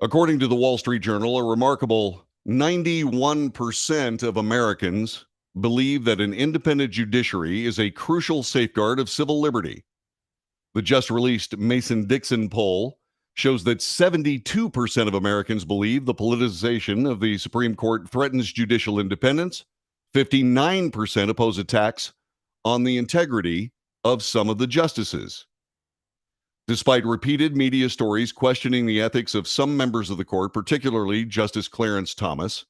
According to the Wall Street Journal, a remarkable 91% of Americans believe that an independent judiciary is a crucial safeguard of civil liberty. The just released Mason-Dixon poll shows that 72% of Americans believe the politicization of the Supreme Court threatens judicial independence. 59% oppose attacks on the integrity of some of the justices. Despite repeated media stories questioning the ethics of some members of the court, particularly Justice Clarence Thomas,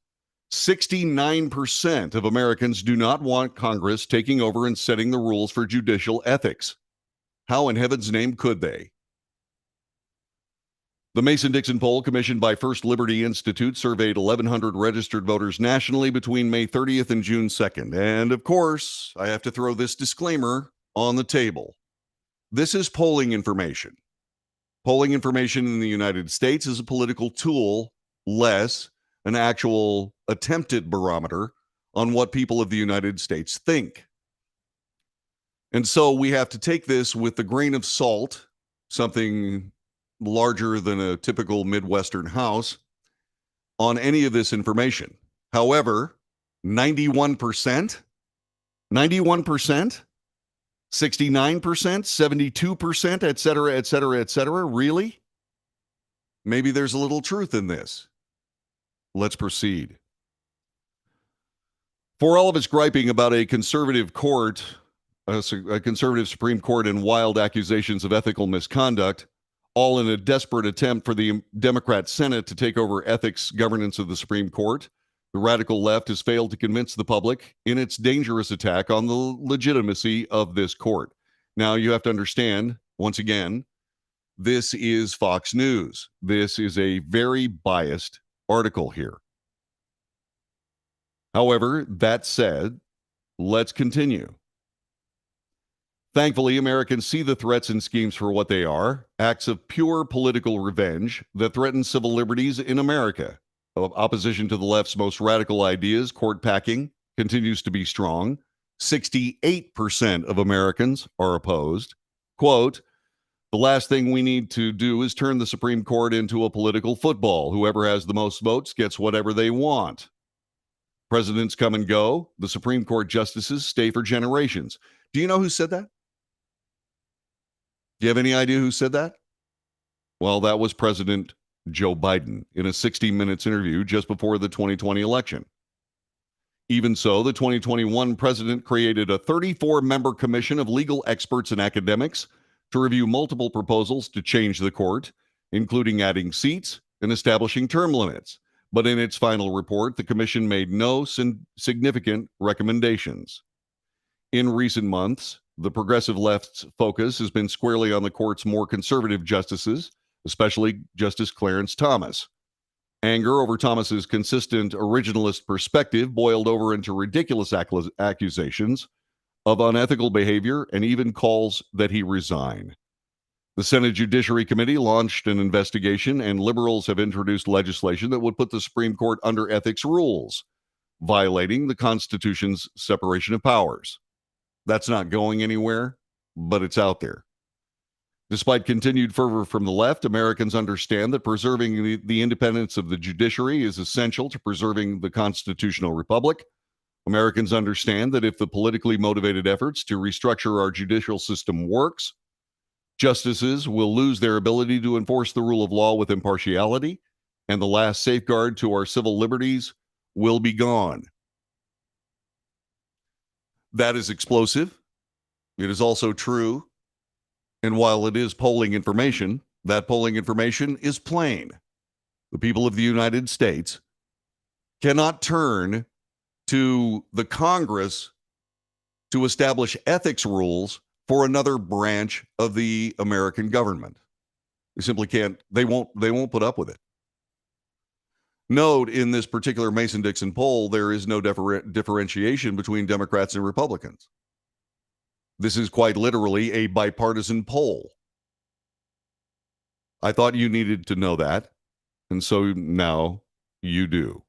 69% of Americans do not want Congress taking over and setting the rules for judicial ethics. How in heaven's name could they? The Mason-Dixon poll, commissioned by First Liberty Institute, surveyed 1,100 registered voters nationally between May 30th and June 2nd. And of course, I have to throw this disclaimer on the table. This is polling information. Polling information in the United States is a political tool, less an actual attempted barometer on what people of the United States think. And so we have to take this with a grain of salt, something larger than a typical Midwestern house, on any of this information. However, 91%, 69%, 72%, et cetera, et cetera, et cetera. Really? Maybe there's a little truth in this. Let's proceed. For all of its griping about a conservative court, a conservative Supreme Court, and wild accusations of ethical misconduct, all in a desperate attempt for the Democrat Senate to take over ethics governance of the Supreme Court, the radical left has failed to convince the public in its dangerous attack on the legitimacy of this court. Now, you have to understand, once again, this is Fox News. This is a very biased article here. However, that said, let's continue. Thankfully, Americans see the threats and schemes for what they are, acts of pure political revenge that threaten civil liberties in America. Opposition to the left's most radical ideas, court packing, continues to be strong. 68% of Americans are opposed. Quote, the last thing we need to do is turn the Supreme Court into a political football. Whoever has the most votes gets whatever they want. Presidents come and go. The Supreme Court justices stay for generations. Do you know who said that? Do you have any idea who said that? Well, that was President Joe Biden in a 60 Minutes interview just before the 2020 election. Even so, the 2021 president created a 34-member commission of legal experts and academics to review multiple proposals to change the court, including adding seats and establishing term limits. But in its final report, the commission made no significant recommendations. In recent months, the progressive left's focus has been squarely on the court's more conservative justices, especially Justice Clarence Thomas. Anger over Thomas's consistent originalist perspective boiled over into ridiculous accusations of unethical behavior and even calls that he resign. The Senate Judiciary Committee launched an investigation, and liberals have introduced legislation that would put the Supreme Court under ethics rules, violating the Constitution's separation of powers. That's not going anywhere, but it's out there. Despite continued fervor from the left, Americans understand that preserving the independence of the judiciary is essential to preserving the constitutional republic. Americans understand that if the politically motivated efforts to restructure our judicial system works, justices will lose their ability to enforce the rule of law with impartiality, and the last safeguard to our civil liberties will be gone. That is explosive. It is also true. And while it is polling information, that polling information is plain. The people of the United States cannot turn to the Congress to establish ethics rules for another branch of the American government. They simply can't. They won't put up with it. Note, in this particular Mason-Dixon poll, there is no differentiation between Democrats and Republicans. This is quite literally a bipartisan poll. I thought you needed to know that, and so now you do.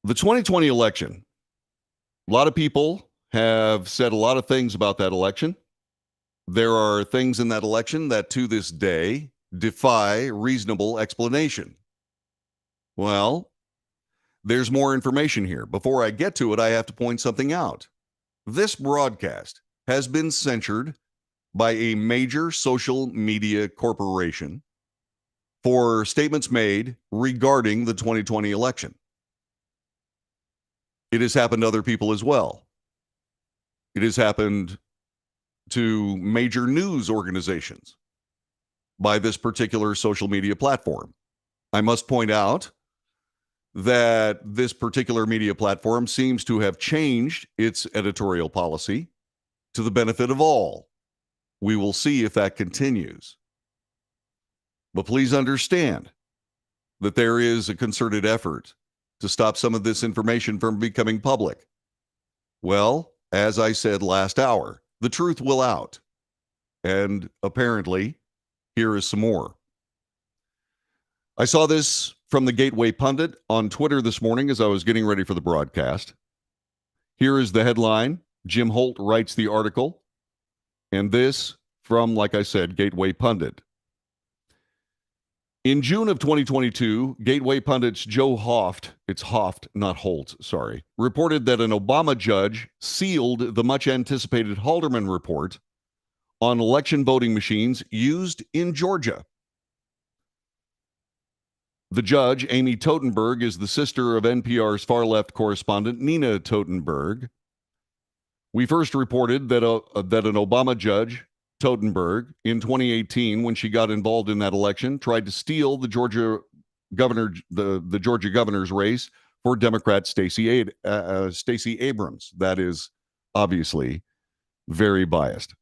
The 2020 election. A lot of people have said a lot of things about that election. There are things in that election that to this day defy reasonable explanation. Well, there's more information here. Before I get to it, I have to point something out. This broadcast has been censured by a major social media corporation for statements made regarding the 2020 election. It has happened to other people as well. It has happened to major news organizations by this particular social media platform. I must point out that this particular media platform seems to have changed its editorial policy to the benefit of all. We will see if that continues. But please understand that there is a concerted effort to stop some of this information from becoming public. Well, as I said last hour, the truth will out. And apparently, here is some more. I saw this from the Gateway Pundit on Twitter this morning as I was getting ready for the broadcast. Here is the headline. Jim Holt writes the article. And this from, like I said, Gateway Pundit. In June of 2022, Gateway Pundit's Joe Hoft, it's Hoft, not Holt, sorry, reported that an Obama judge sealed the much-anticipated Halderman report on election voting machines used in Georgia. The judge, Amy Totenberg, is the sister of NPR's far-left correspondent, Nina Totenberg. We first reported that an Obama judge, Totenberg, in 2018, when she got involved in that election, tried to steal the Georgia governor's race for Democrat Stacey Abrams. That is obviously very biased.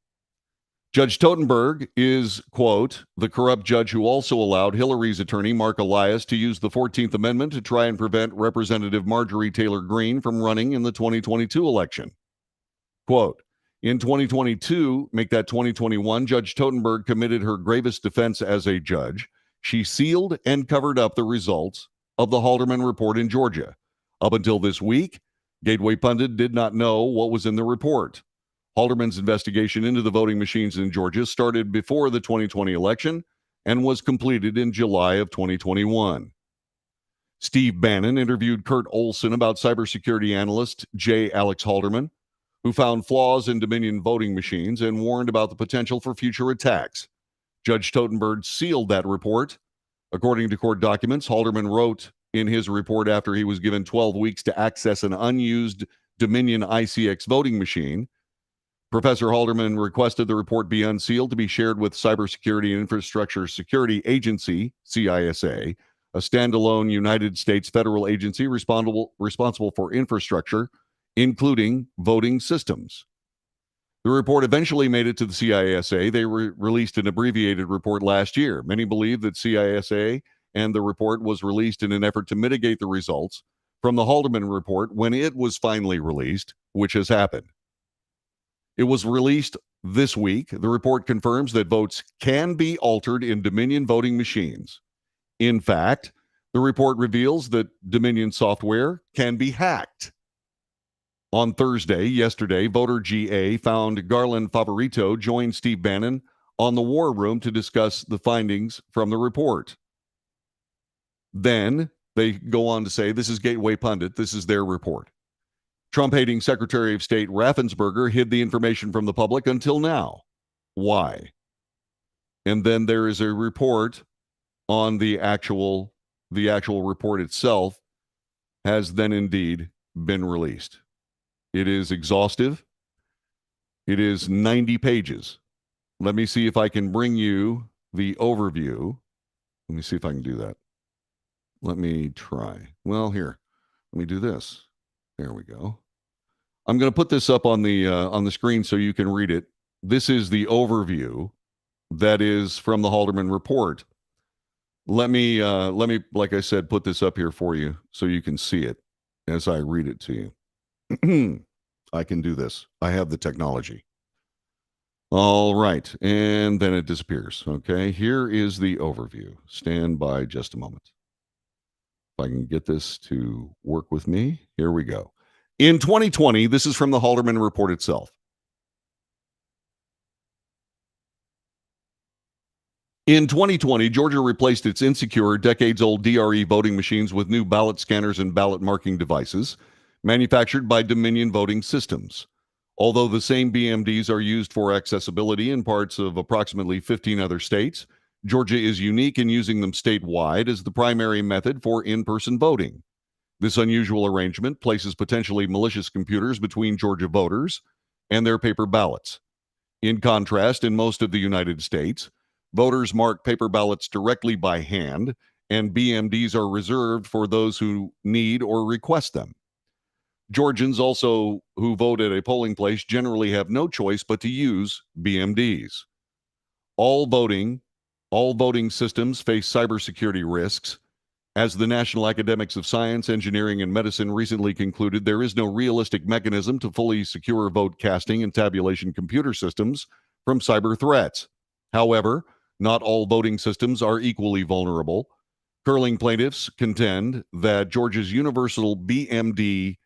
Judge Totenberg is, quote, the corrupt judge who also allowed Hillary's attorney, Mark Elias, to use the 14th Amendment to try and prevent Representative Marjorie Taylor Greene from running in the 2022 election. Quote, in 2022, make that 2021, Judge Totenberg committed her gravest defense as a judge. She sealed and covered up the results of the Halderman report in Georgia. Up until this week, Gateway Pundit did not know what was in the report. Halderman's investigation into the voting machines in Georgia started before the 2020 election and was completed in July of 2021. Steve Bannon interviewed Kurt Olson about cybersecurity analyst J. Alex Halderman, who found flaws in Dominion voting machines and warned about the potential for future attacks. Judge Totenberg sealed that report. According to court documents, Halderman wrote in his report after he was given 12 weeks to access an unused Dominion ICX voting machine. Professor Halderman requested the report be unsealed to be shared with Cybersecurity and Infrastructure Security Agency, CISA, a standalone United States federal agency responsible for infrastructure, including voting systems. The report eventually made it to the CISA. They released an abbreviated report last year. Many believe that CISA and the report was released in an effort to mitigate the results from the Halderman report when it was finally released, which has happened. It was released this week. The report confirms that votes can be altered in Dominion voting machines. In fact, the report reveals that Dominion software can be hacked. On Thursday, yesterday, Voter GA found Garland Favorito joined Steve Bannon on the War Room to discuss the findings from the report. Then they go on to say, this is Gateway Pundit, this is their report. Trump-hating Secretary of State Raffensperger hid the information from the public until now. Why? And then there is a report on the actual report itself has then indeed been released. It is exhaustive. It is 90 pages. Let me see if I can bring you the overview. Let me see if I can do that. Let me try. Well, here, let me do this. There we go. I'm going to put this up on the screen so you can read it. This is the overview that is from the Halderman report. Let me, like I said, put this up here for you so you can see it as I read it to you. I can do this. I have the technology. All right. And then it disappears. Okay. Here is the overview. Stand by just a moment. If I can get this to work with me. Here we go. In 2020, this is from the Halderman report itself. In 2020, Georgia replaced its insecure, decades-old DRE voting machines with new ballot scanners and ballot marking devices manufactured by Dominion Voting Systems. Although the same BMDs are used for accessibility in parts of approximately 15 other states, Georgia is unique in using them statewide as the primary method for in-person voting. This unusual arrangement places potentially malicious computers between Georgia voters and their paper ballots. In contrast, in most of the United States, voters mark paper ballots directly by hand, and BMDs are reserved for those who need or request them. Georgians also who vote at a polling place generally have no choice but to use BMDs. All voting systems face cybersecurity risks. As the National Academics of Science, Engineering, and Medicine recently concluded, there is no realistic mechanism to fully secure vote casting and tabulation computer systems from cyber threats. However, not all voting systems are equally vulnerable. Curling plaintiffs contend that Georgia's universal BMD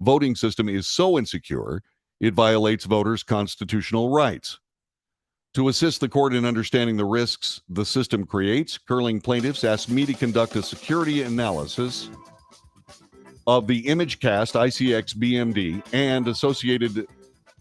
voting system is so insecure, it violates voters' constitutional rights. To assist the court in understanding the risks the system creates, curling plaintiffs asked me to conduct a security analysis of the ImageCast ICX BMD and associated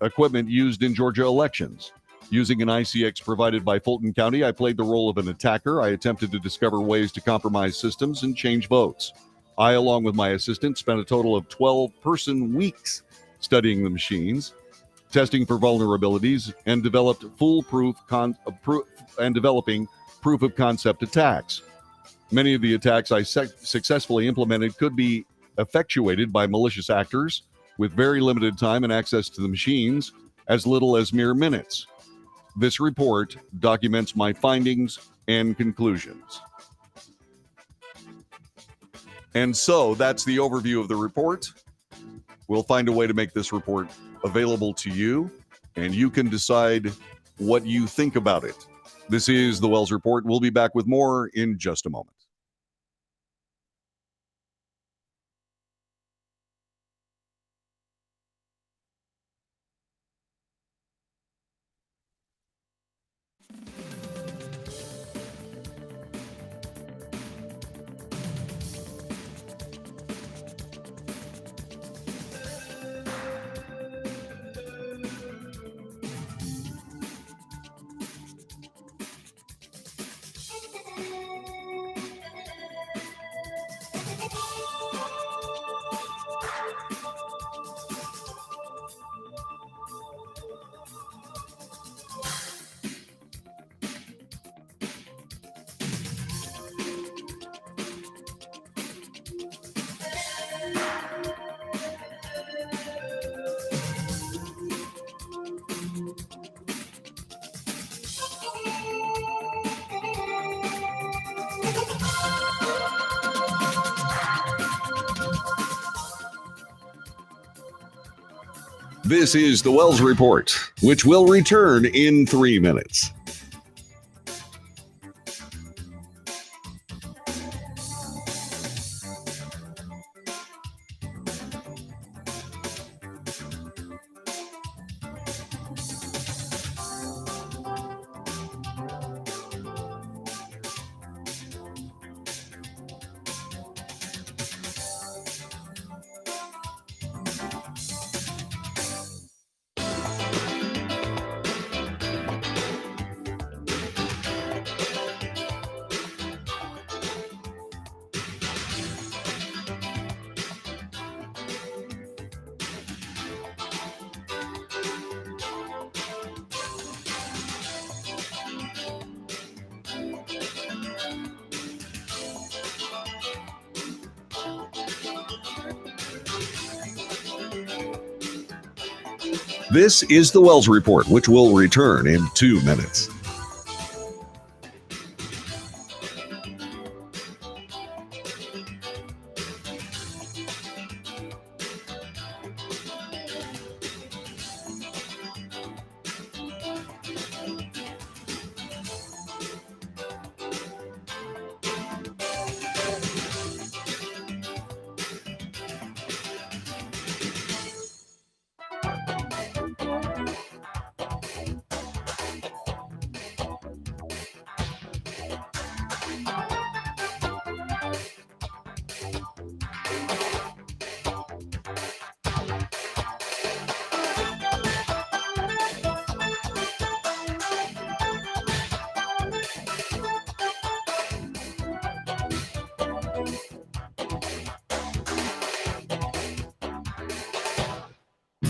equipment used in Georgia elections. Using an ICX provided by Fulton County, I played the role of an attacker. I attempted to discover ways to compromise systems and change votes. I, along with my assistant, spent a total of 12 person weeks studying the machines, testing for vulnerabilities, and developing proof of concept attacks. Many of the attacks I successfully implemented could be effectuated by malicious actors with very limited time and access to the machines, as little as mere minutes. This report documents my findings and conclusions. And so that's the overview of the report. We'll find a way to make this report available to you, and you can decide what you think about it. This is the Wells Report. We'll be back with more in just a moment. This is the Wells Report, which will return in 3 minutes. This is the Wells Report, which will return in 2 minutes.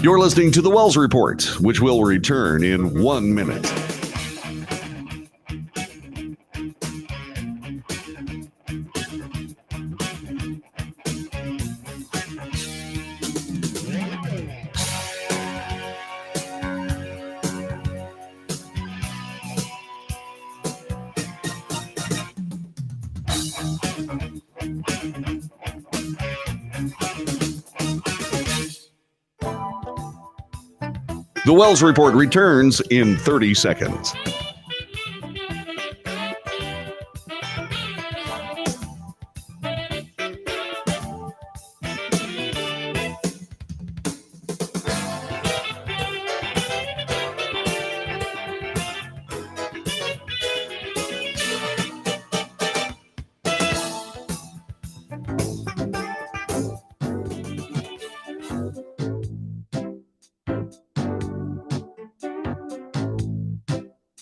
You're listening to The Wells Report, which will return in 1 minute. The Wells Report returns in 30 seconds.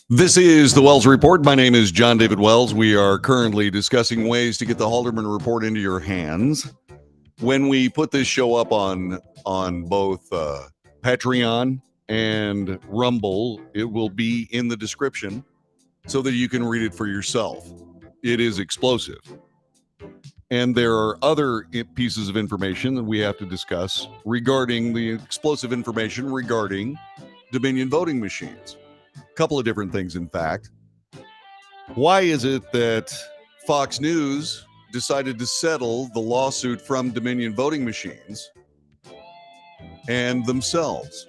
This is the Wells Report. My name is John David Wells. We are currently discussing ways to get the Halderman Report into your hands. When we put this show up on both Patreon and Rumble, it will be in the description so that you can read it for yourself. It is explosive. And there are other pieces of information that we have to discuss regarding the explosive information regarding Dominion voting machines. Couple of different things, in fact. Why is it that Fox News decided to settle the lawsuit from Dominion voting machines and themselves?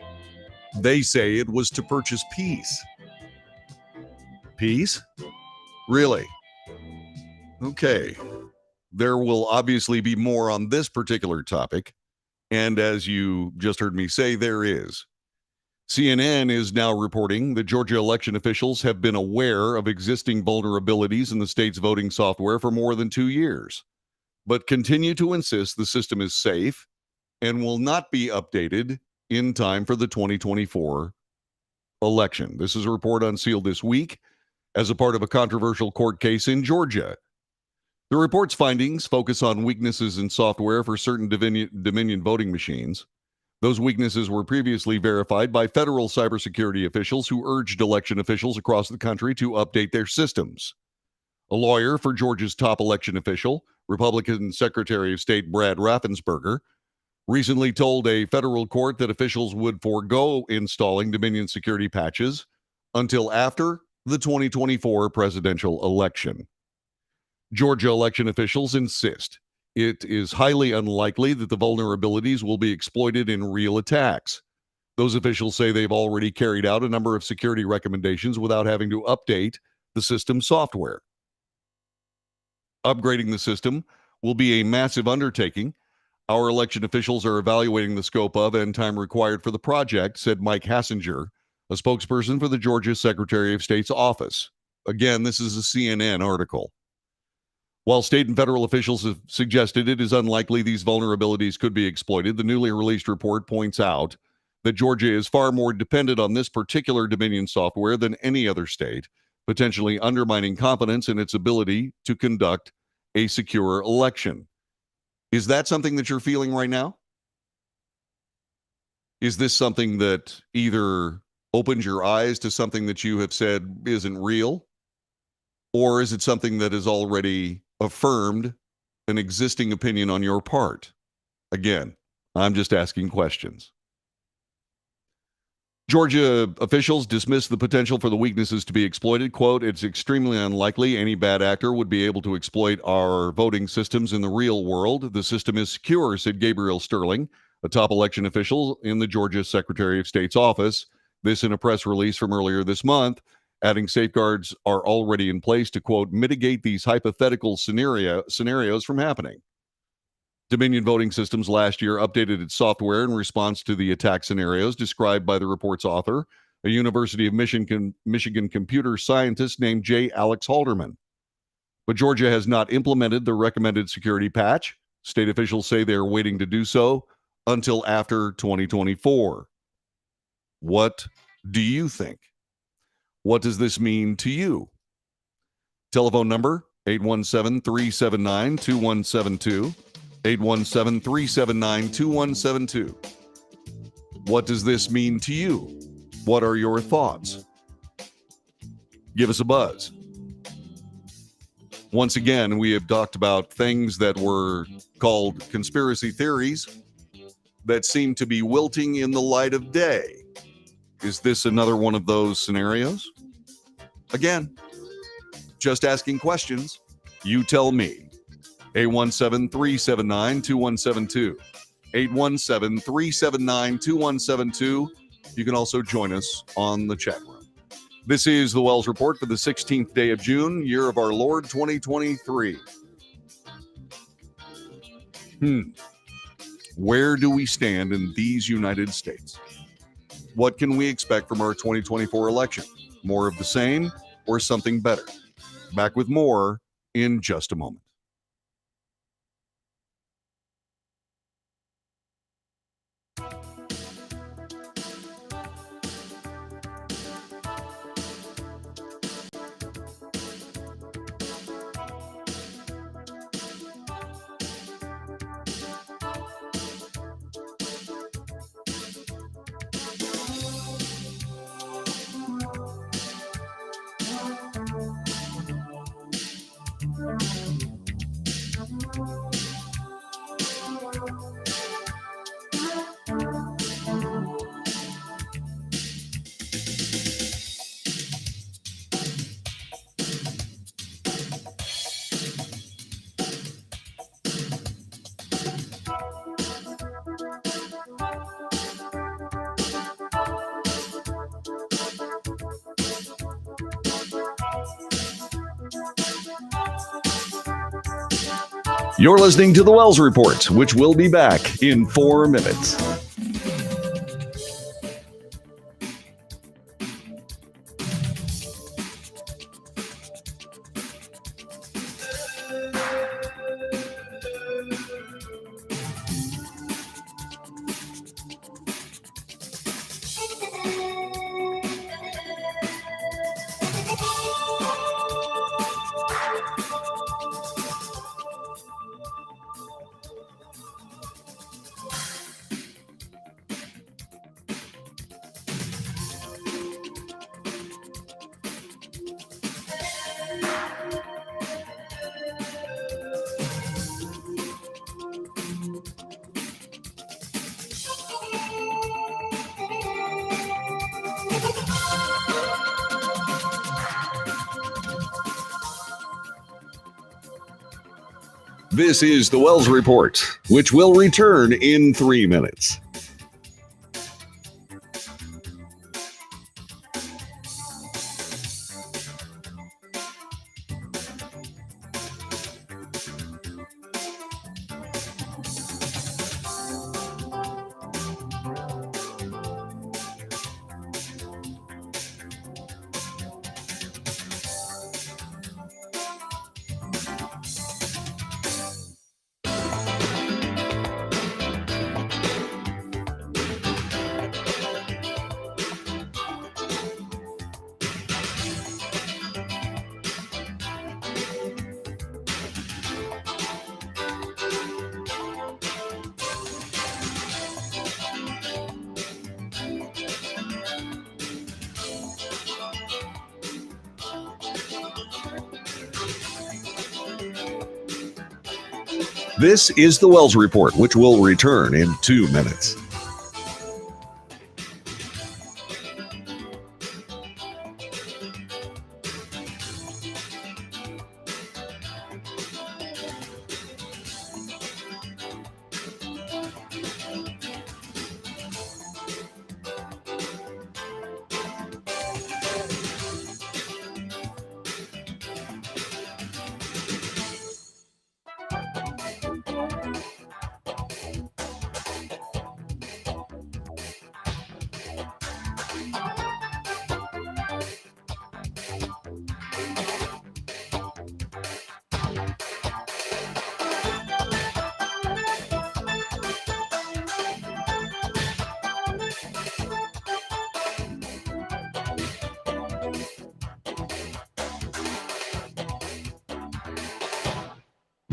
They say it was to purchase peace. Peace? Really? Okay. There will obviously be more on this particular topic. And as you just heard me say, there is. CNN is now reporting that Georgia election officials have been aware of existing vulnerabilities in the state's voting software for more than 2 years, but continue to insist the system is safe and will not be updated in time for the 2024 election. This is a report unsealed this week as a part of a controversial court case in Georgia. The report's findings focus on weaknesses in software for certain Dominion voting machines. Those weaknesses were previously verified by federal cybersecurity officials who urged election officials across the country to update their systems. A lawyer for Georgia's top election official, Republican Secretary of State Brad Raffensperger, recently told a federal court that officials would forego installing Dominion security patches until after the 2024 presidential election. Georgia election officials insist it is highly unlikely that the vulnerabilities will be exploited in real attacks. Those officials say they've already carried out a number of security recommendations without having to update the system's software. Upgrading the system will be a massive undertaking. Our election officials are evaluating the scope of and time required for the project, said Mike Hassinger, a spokesperson for the Georgia Secretary of State's office. Again, this is a CNN article. While state and federal officials have suggested it is unlikely these vulnerabilities could be exploited, the newly released report points out that Georgia is far more dependent on this particular Dominion software than any other state, potentially undermining confidence in its ability to conduct a secure election. Is that something that you're feeling right now? Is this something that either opens your eyes to something that you have said isn't real? Or is it something that is already affirmed an existing opinion on your part? Again, I'm just asking questions. Georgia officials dismissed the potential for the weaknesses to be exploited. Quote, it's extremely unlikely any bad actor would be able to exploit our voting systems in the real world. The system is secure, said Gabriel Sterling, a top election official in the Georgia Secretary of State's office. This in a press release from earlier this month, adding safeguards are already in place to, quote, mitigate these hypothetical scenarios from happening. Dominion Voting Systems last year updated its software in response to the attack scenarios described by the report's author, a University of Michigan computer scientist named J. Alex Halderman. But Georgia has not implemented the recommended security patch. State officials say they are waiting to do so until after 2024. What do you think? What does this mean to you? Telephone number 817-379-2172. 817-379-2172. What does this mean to you? What are your thoughts? Give us a buzz. Once again, we have talked about things that were called conspiracy theories that seem to be wilting in the light of day. Is this another one of those scenarios? Again, just asking questions. You tell me. 817-379-2172. 817-379-2172. You can also join us on the chat room. This is the Wells Report for the 16th day of June, year of our Lord 2023. Where do we stand in these United States? What can we expect from our 2024 election? More of the same or something better? Back with more in just a moment. You're listening to the Wells Report, which will be back in 4 minutes. This is the Wells Report, which will return in 3 minutes. This is the Wells Report, which will return in 2 minutes.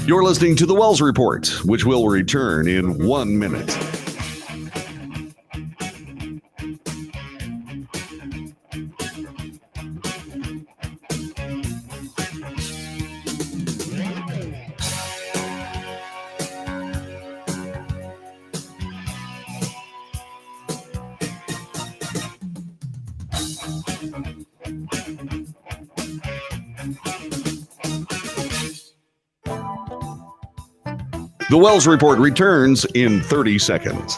You're listening to the Wells Report, which will return in 1 minute. The Wells Report returns in 30 seconds.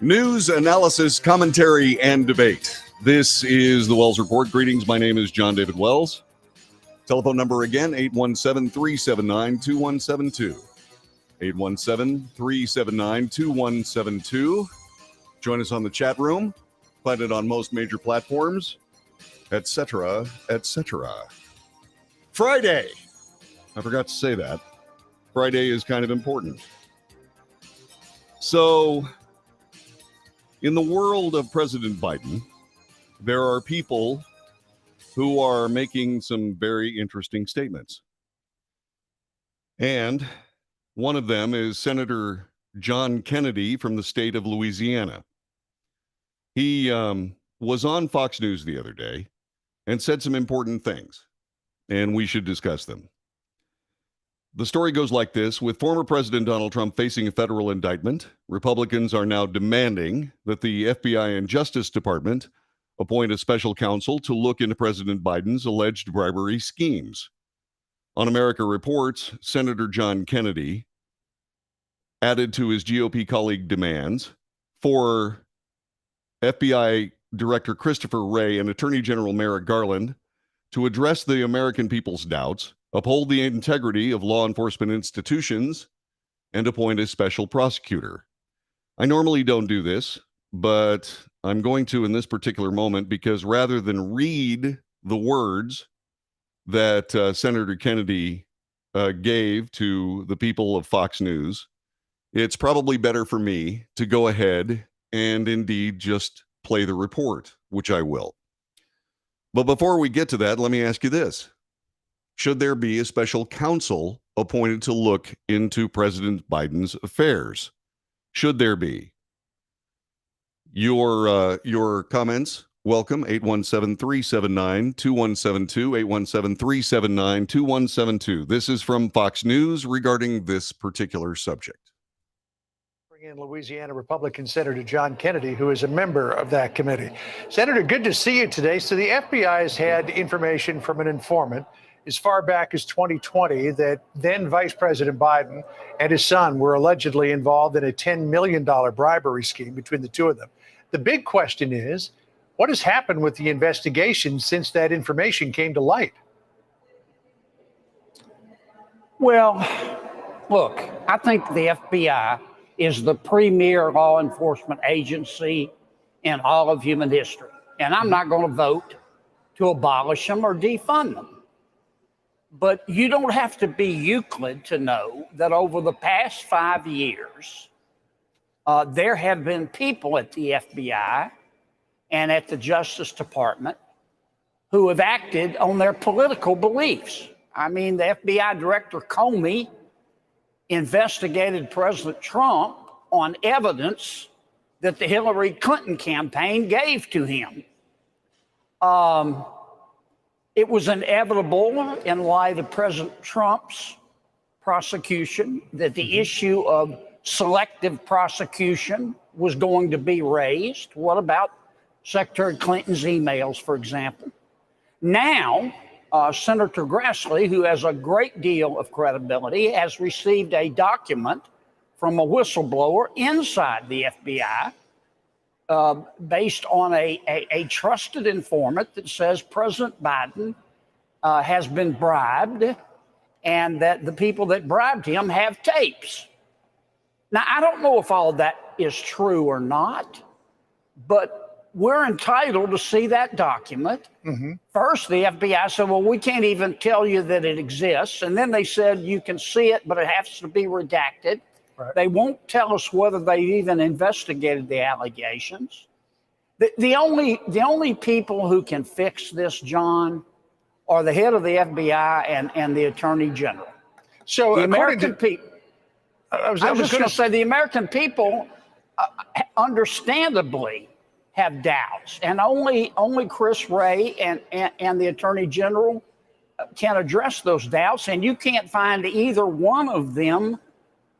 News, analysis, commentary, and debate. This is the Wells Report. Greetings. My name is John David Wells. Telephone number again, 817-379-2172. 817-379-2172. Join us on the chat room. Find it on most major platforms, etc., etc. Friday. I forgot to say that. Friday is kind of important. So, in the world of President Biden, there are people who are making some very interesting statements. And one of them is Senator John Kennedy from the state of Louisiana. He was on Fox News the other day and said some important things, and we should discuss them. The story goes like this. With former President Donald Trump facing a federal indictment, Republicans are now demanding that the FBI and Justice Department appoint a special counsel to look into President Biden's alleged bribery schemes. On America Reports, Senator John Kennedy added to his GOP colleague demands for FBI Director Christopher Wray and Attorney General Merrick Garland to address the American people's doubts, uphold the integrity of law enforcement institutions, and appoint a special prosecutor. I normally don't do this, but I'm going to in this particular moment because rather than read the words that Senator Kennedy gave to the people of Fox News, it's probably better for me to go ahead and indeed just play the report, which I will. But before we get to that, let me ask you this. Should there be a special counsel appointed to look into President Biden's affairs? Should there be? Your comments, welcome, 817-379-2172, 817-379-2172. This is from Fox News regarding this particular subject. Bring in Louisiana Republican Senator John Kennedy, who is a member of that committee. Senator, good to see you today. So the FBI has had information from an informant as far back as 2020 that then Vice President Biden and his son were allegedly involved in a $10 million bribery scheme between the two of them. The big question is, what has happened with the investigation since that information came to light? Well, look, I think the FBI is the premier law enforcement agency in all of human history. And I'm not going to vote to abolish them or defund them. But you don't have to be Euclid to know that over the past 5 years, there have been people at the FBI and at the Justice Department who have acted on their political beliefs. I mean, the FBI Director Comey investigated President Trump on evidence that the Hillary Clinton campaign gave to him. It was inevitable in light of President Trump's prosecution that the issue of selective prosecution was going to be raised. What about Secretary Clinton's emails, for example? Now, Senator Grassley, who has a great deal of credibility, has received a document from a whistleblower inside the FBI based on a trusted informant that says President Biden has been bribed and that the people that bribed him have tapes. Now, I don't know if all that is true or not, but we're entitled to see that document. Mhm. First, the FBI said, well, we can't even tell you that it exists. And then they said, you can see it, but it has to be redacted. Right. They won't tell us whether they even investigated the allegations. The only people who can fix this, John, are the head of the FBI and the Attorney General. So The according American to, people, I was I was just just going going to say the American people understandably have doubts, and only Chris Wray and the Attorney General can address those doubts, and you can't find either one of them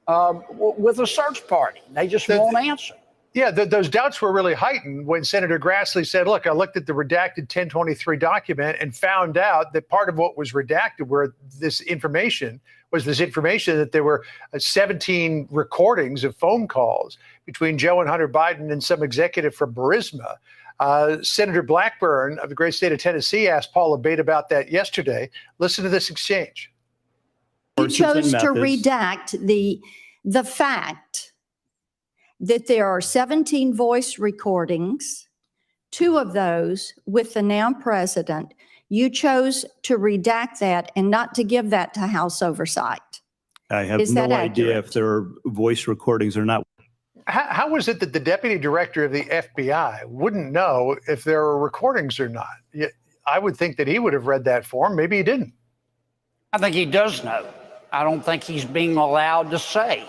with a search party. They just won't answer. Yeah, those doubts were really heightened when Senator Grassley said, look, I looked at the redacted 1023 document and found out that part of what was redacted was this information that there were 17 recordings of phone calls between Joe and Hunter Biden and some executive from Burisma. Senator Blackburn of the great state of Tennessee asked Paul Abate about that yesterday. Listen to this exchange. You chose to redact the fact that there are 17 voice recordings, 2 of those with the now president. You chose to redact that and not to give that to House oversight. I have Is no that idea accurate? if there are voice recordings or not. How was it that the deputy director of the FBI wouldn't know if there were recordings or not? I would think that he would have read that form. Maybe he didn't. I think he does know. I don't think he's being allowed to say.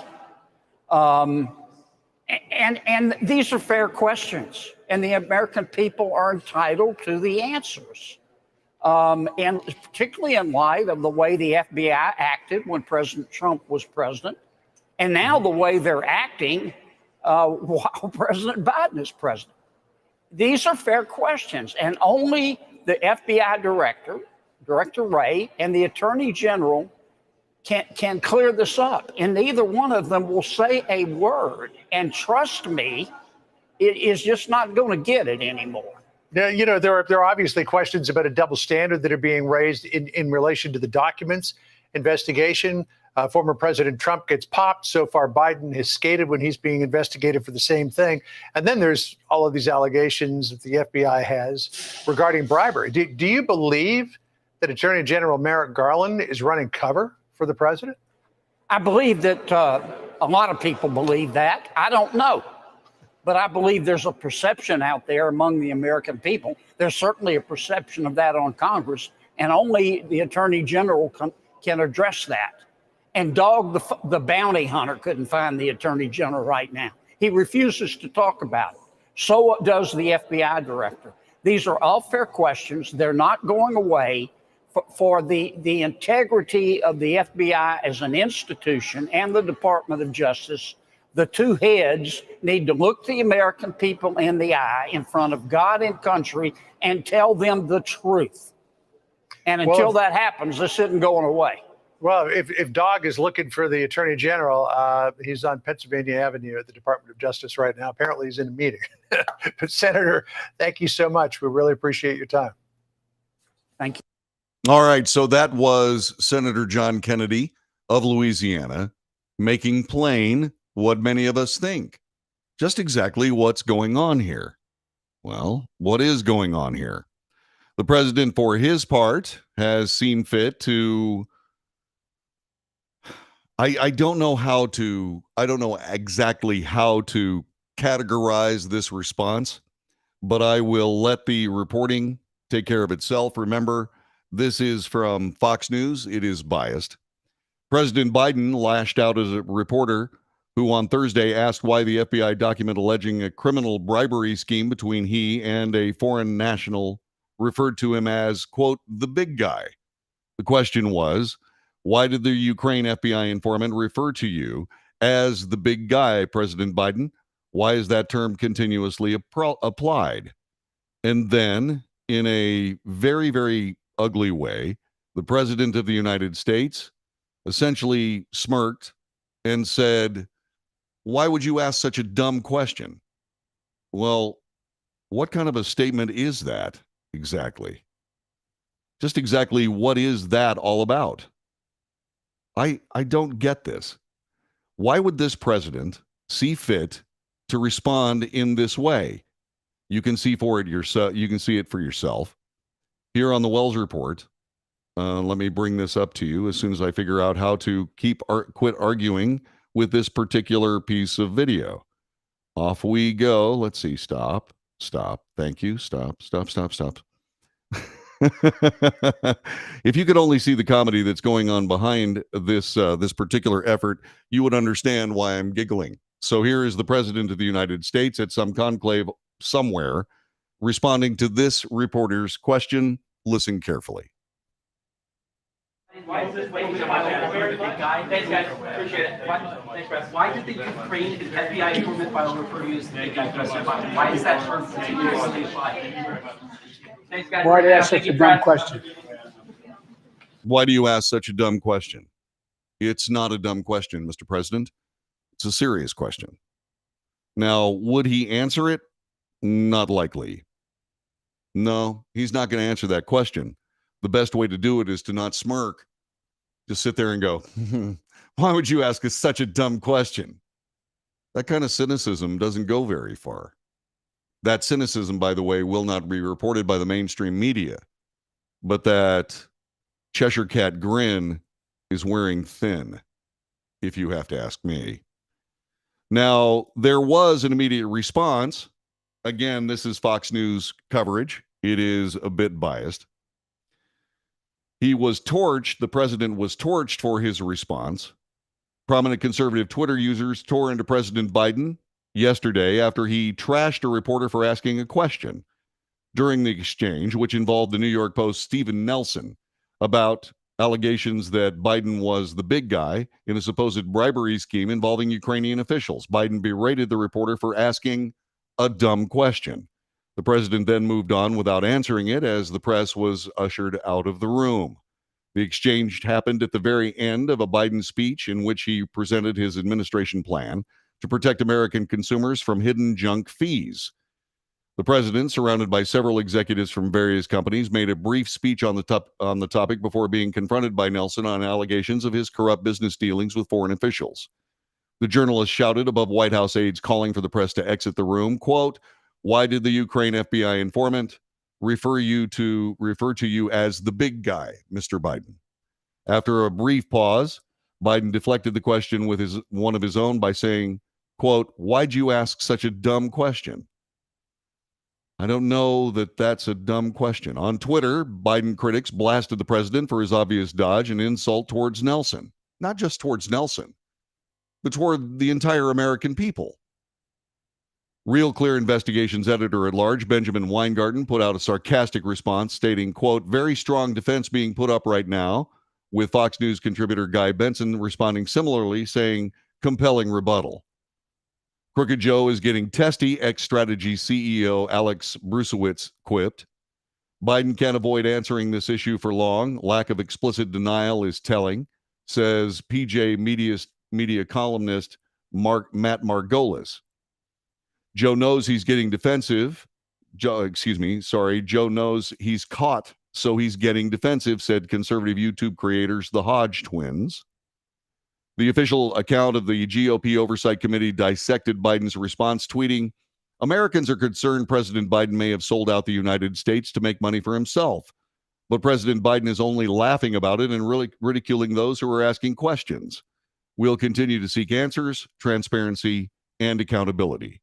And these are fair questions, and the American people are entitled to the answers. And particularly in light of the way the FBI acted when President Trump was president, and now the way they're acting while President Biden is president. These are fair questions, and only the FBI director, Director Wray, and the Attorney General can clear this up, and neither one of them will say a word. And trust me, it is just not going to get it anymore. Now, there are obviously questions about a double standard that are being raised in relation to the documents investigation. Former President Trump gets popped. So far, Biden has skated when he's being investigated for the same thing. And then there's all of these allegations that the FBI has regarding bribery. Do you believe that Attorney General Merrick Garland is running cover for the president? I believe that a lot of people believe that. I don't know. But I believe there's a perception out there among the American people. There's certainly a perception of that on Congress, and only the Attorney General can address that. And Dog the bounty hunter couldn't find the Attorney General right now. He refuses to talk about it. So does the FBI director. These are all fair questions. They're not going away. For the integrity of the FBI as an institution and the Department of Justice, the two heads need to look the American people in the eye in front of God and country and tell them the truth. And until that happens, this isn't going away. Well, if Dog is looking for the Attorney General, he's on Pennsylvania Avenue at the Department of Justice right now. Apparently he's in a meeting. But Senator, thank you so much. We really appreciate your time. Thank you. All right, so that was Senator John Kennedy of Louisiana making plain what many of us think. Just exactly what's going on here. Well, what is going on here? The president, for his part, has seen fit to I don't know exactly how to categorize this response, but I will let the reporting take care of itself. Remember, this is from Fox News. It is biased. President Biden lashed out at a reporter who on Thursday asked why the FBI document alleging a criminal bribery scheme between he and a foreign national referred to him as, quote, the big guy. The question was, why did the Ukraine FBI informant refer to you as the big guy, President Biden? Why is that term continuously applied? And then, in a very, very ugly way, the President of the United States essentially smirked and said, why would you ask such a dumb question? Well, what kind of a statement is that exactly? Just exactly what is that all about? I don't get this. Why would this president see fit to respond in this way? You can see for it yourself. You can see it for yourself here on the Wells Report. Let me bring this up to you as soon as I figure out how to quit arguing with this particular piece of video. Off we go. Let's see. Stop. Thank you. Stop. If you could only see the comedy that's going on behind this particular effort, you would understand why I'm giggling. So here is the President of the United States at some conclave somewhere responding to this reporter's question. Listen carefully. Why is this waiting to my big guy? Thanks, guys. Appreciate it. Thanks, Brett. Why did the Ukraine FBI informant file refer you as the big guy, President Biden? Why is that term continuously applied? Thanks, guys. Why do you ask such a dumb question? Why do you ask such a dumb question? It's not a dumb question, Mr. President. It's a serious question. Now, would he answer it? Not likely. No, he's not going to answer that question. The best way to do it is to not smirk. Just sit there and go, why would you ask us such a dumb question? That kind of cynicism doesn't go very far. That cynicism, by the way, will not be reported by the mainstream media. But that Cheshire Cat grin is wearing thin, if you have to ask me. Now, there was an immediate response. Again, this is Fox News coverage. It is a bit biased. He was torched. The president was torched for his response. Prominent conservative Twitter users tore into President Biden yesterday after he trashed a reporter for asking a question during the exchange, which involved the New York Post's Stephen Nelson about allegations that Biden was the big guy in a supposed bribery scheme involving Ukrainian officials. Biden berated the reporter for asking a dumb question. The president then moved on without answering it as the press was ushered out of the room. The exchange happened at the very end of a Biden speech in which he presented his administration plan to protect American consumers from hidden junk fees. The president, surrounded by several executives from various companies, made a brief speech on the topic before being confronted by Nelson on allegations of his corrupt business dealings with foreign officials. The journalist shouted above White House aides calling for the press to exit the room, quote, "Why did the Ukraine FBI informant refer to you as the big guy, Mr. Biden?" After a brief pause, Biden deflected the question with one of his own by saying, quote, "Why'd you ask such a dumb question?" I don't know that that's a dumb question. On Twitter, Biden critics blasted the president for his obvious dodge and insult towards Nelson. Not just towards Nelson, but toward the entire American people. Real Clear Investigations editor-at-large Benjamin Weingarten put out a sarcastic response stating, quote, "Very strong defense being put up right now," with Fox News contributor Guy Benson responding similarly, saying, "Compelling rebuttal." Crooked Joe is getting testy, ex-strategy CEO Alex Brusewitz quipped. Biden can't avoid answering this issue for long. Lack of explicit denial is telling, says PJ media columnist Matt Margolis. Joe knows he's getting defensive. Joe knows he's caught, so he's getting defensive, said conservative YouTube creators, the Hodge twins. The official account of the GOP Oversight Committee dissected Biden's response, tweeting, "Americans are concerned President Biden may have sold out the United States to make money for himself. But President Biden is only laughing about it and really ridiculing those who are asking questions. We'll continue to seek answers, transparency, and accountability."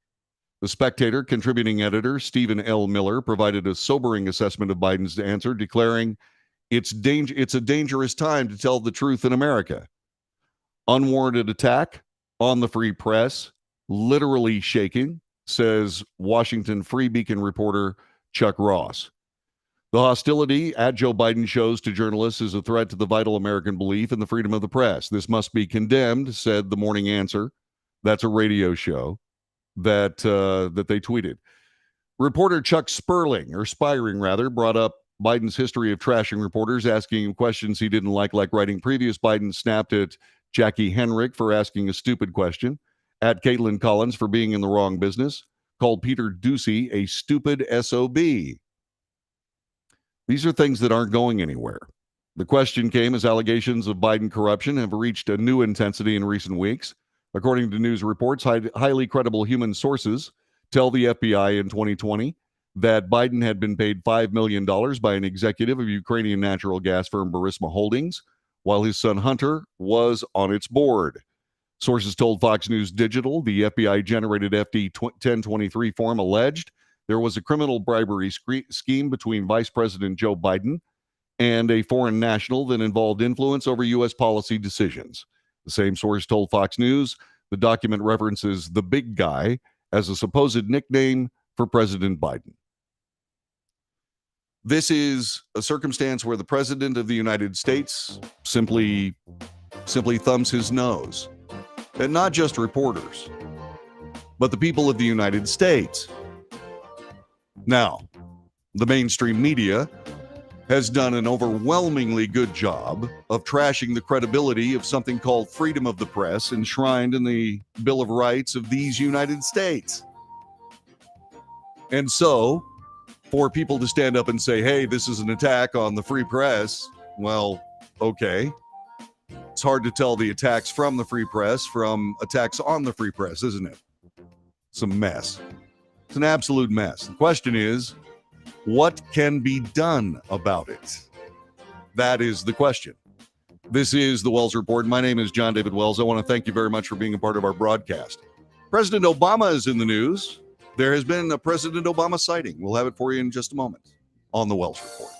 The Spectator contributing editor Stephen L. Miller provided a sobering assessment of Biden's answer, declaring, it's a dangerous time to tell the truth in America. Unwarranted attack on the free press, literally shaking, says Washington Free Beacon reporter Chuck Ross. The hostility at Joe Biden shows to journalists is a threat to the vital American belief in the freedom of the press. This must be condemned, said The Morning Answer. That's a radio show that they tweeted. Reporter Chuck Spiring, brought up Biden's history of trashing reporters, asking him questions he didn't like writing previous. Biden snapped at Jackie Henrich for asking a stupid question, at Caitlin Collins for being in the wrong business, called Peter Doocy a stupid SOB. These are things that aren't going anywhere. The question came as allegations of Biden corruption have reached a new intensity in recent weeks. According to news reports, highly credible human sources tell the FBI in 2020 that Biden had been paid $5 million by an executive of Ukrainian natural gas firm Burisma Holdings, while his son Hunter was on its board. Sources told Fox News Digital the FBI-generated FD 1023 form alleged there was a criminal bribery scheme between Vice President Joe Biden and a foreign national that involved influence over U.S. policy decisions. The same source told Fox News the document references the big guy as a supposed nickname for President Biden. This is a circumstance where the President of the United States simply thumbs his nose at not just reporters, but the people of the United States. Now, the mainstream media has done an overwhelmingly good job of trashing the credibility of something called freedom of the press enshrined in the Bill of Rights of these United States. And so, for people to stand up and say, hey, this is an attack on the free press, well, okay. It's hard to tell the attacks from the free press from attacks on the free press, isn't it? It's a mess. It's an absolute mess. The question is, what can be done about it? That is the question. This is the Wells Report. My name is John David Wells. I want to thank you very much for being a part of our broadcast. President Obama is in the news. There has been a President Obama sighting. We'll have it for you in just a moment on the Wells Report.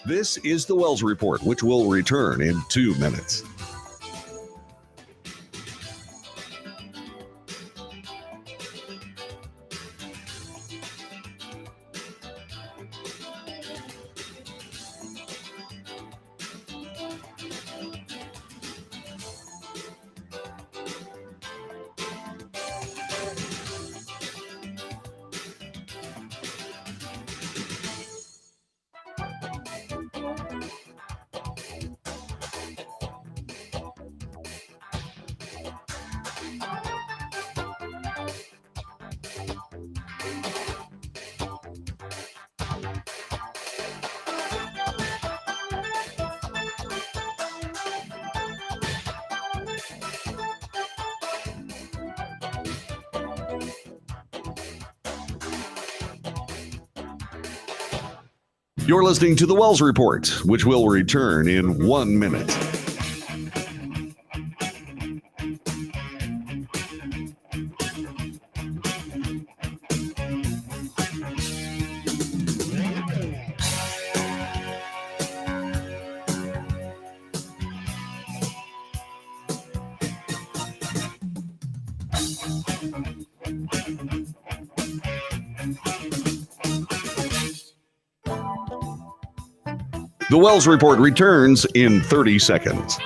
This is the Wells Report, which will return in 2 minutes. You're listening to the Wells Report, which will return in 1 minute. The Wells Report returns in 30 seconds.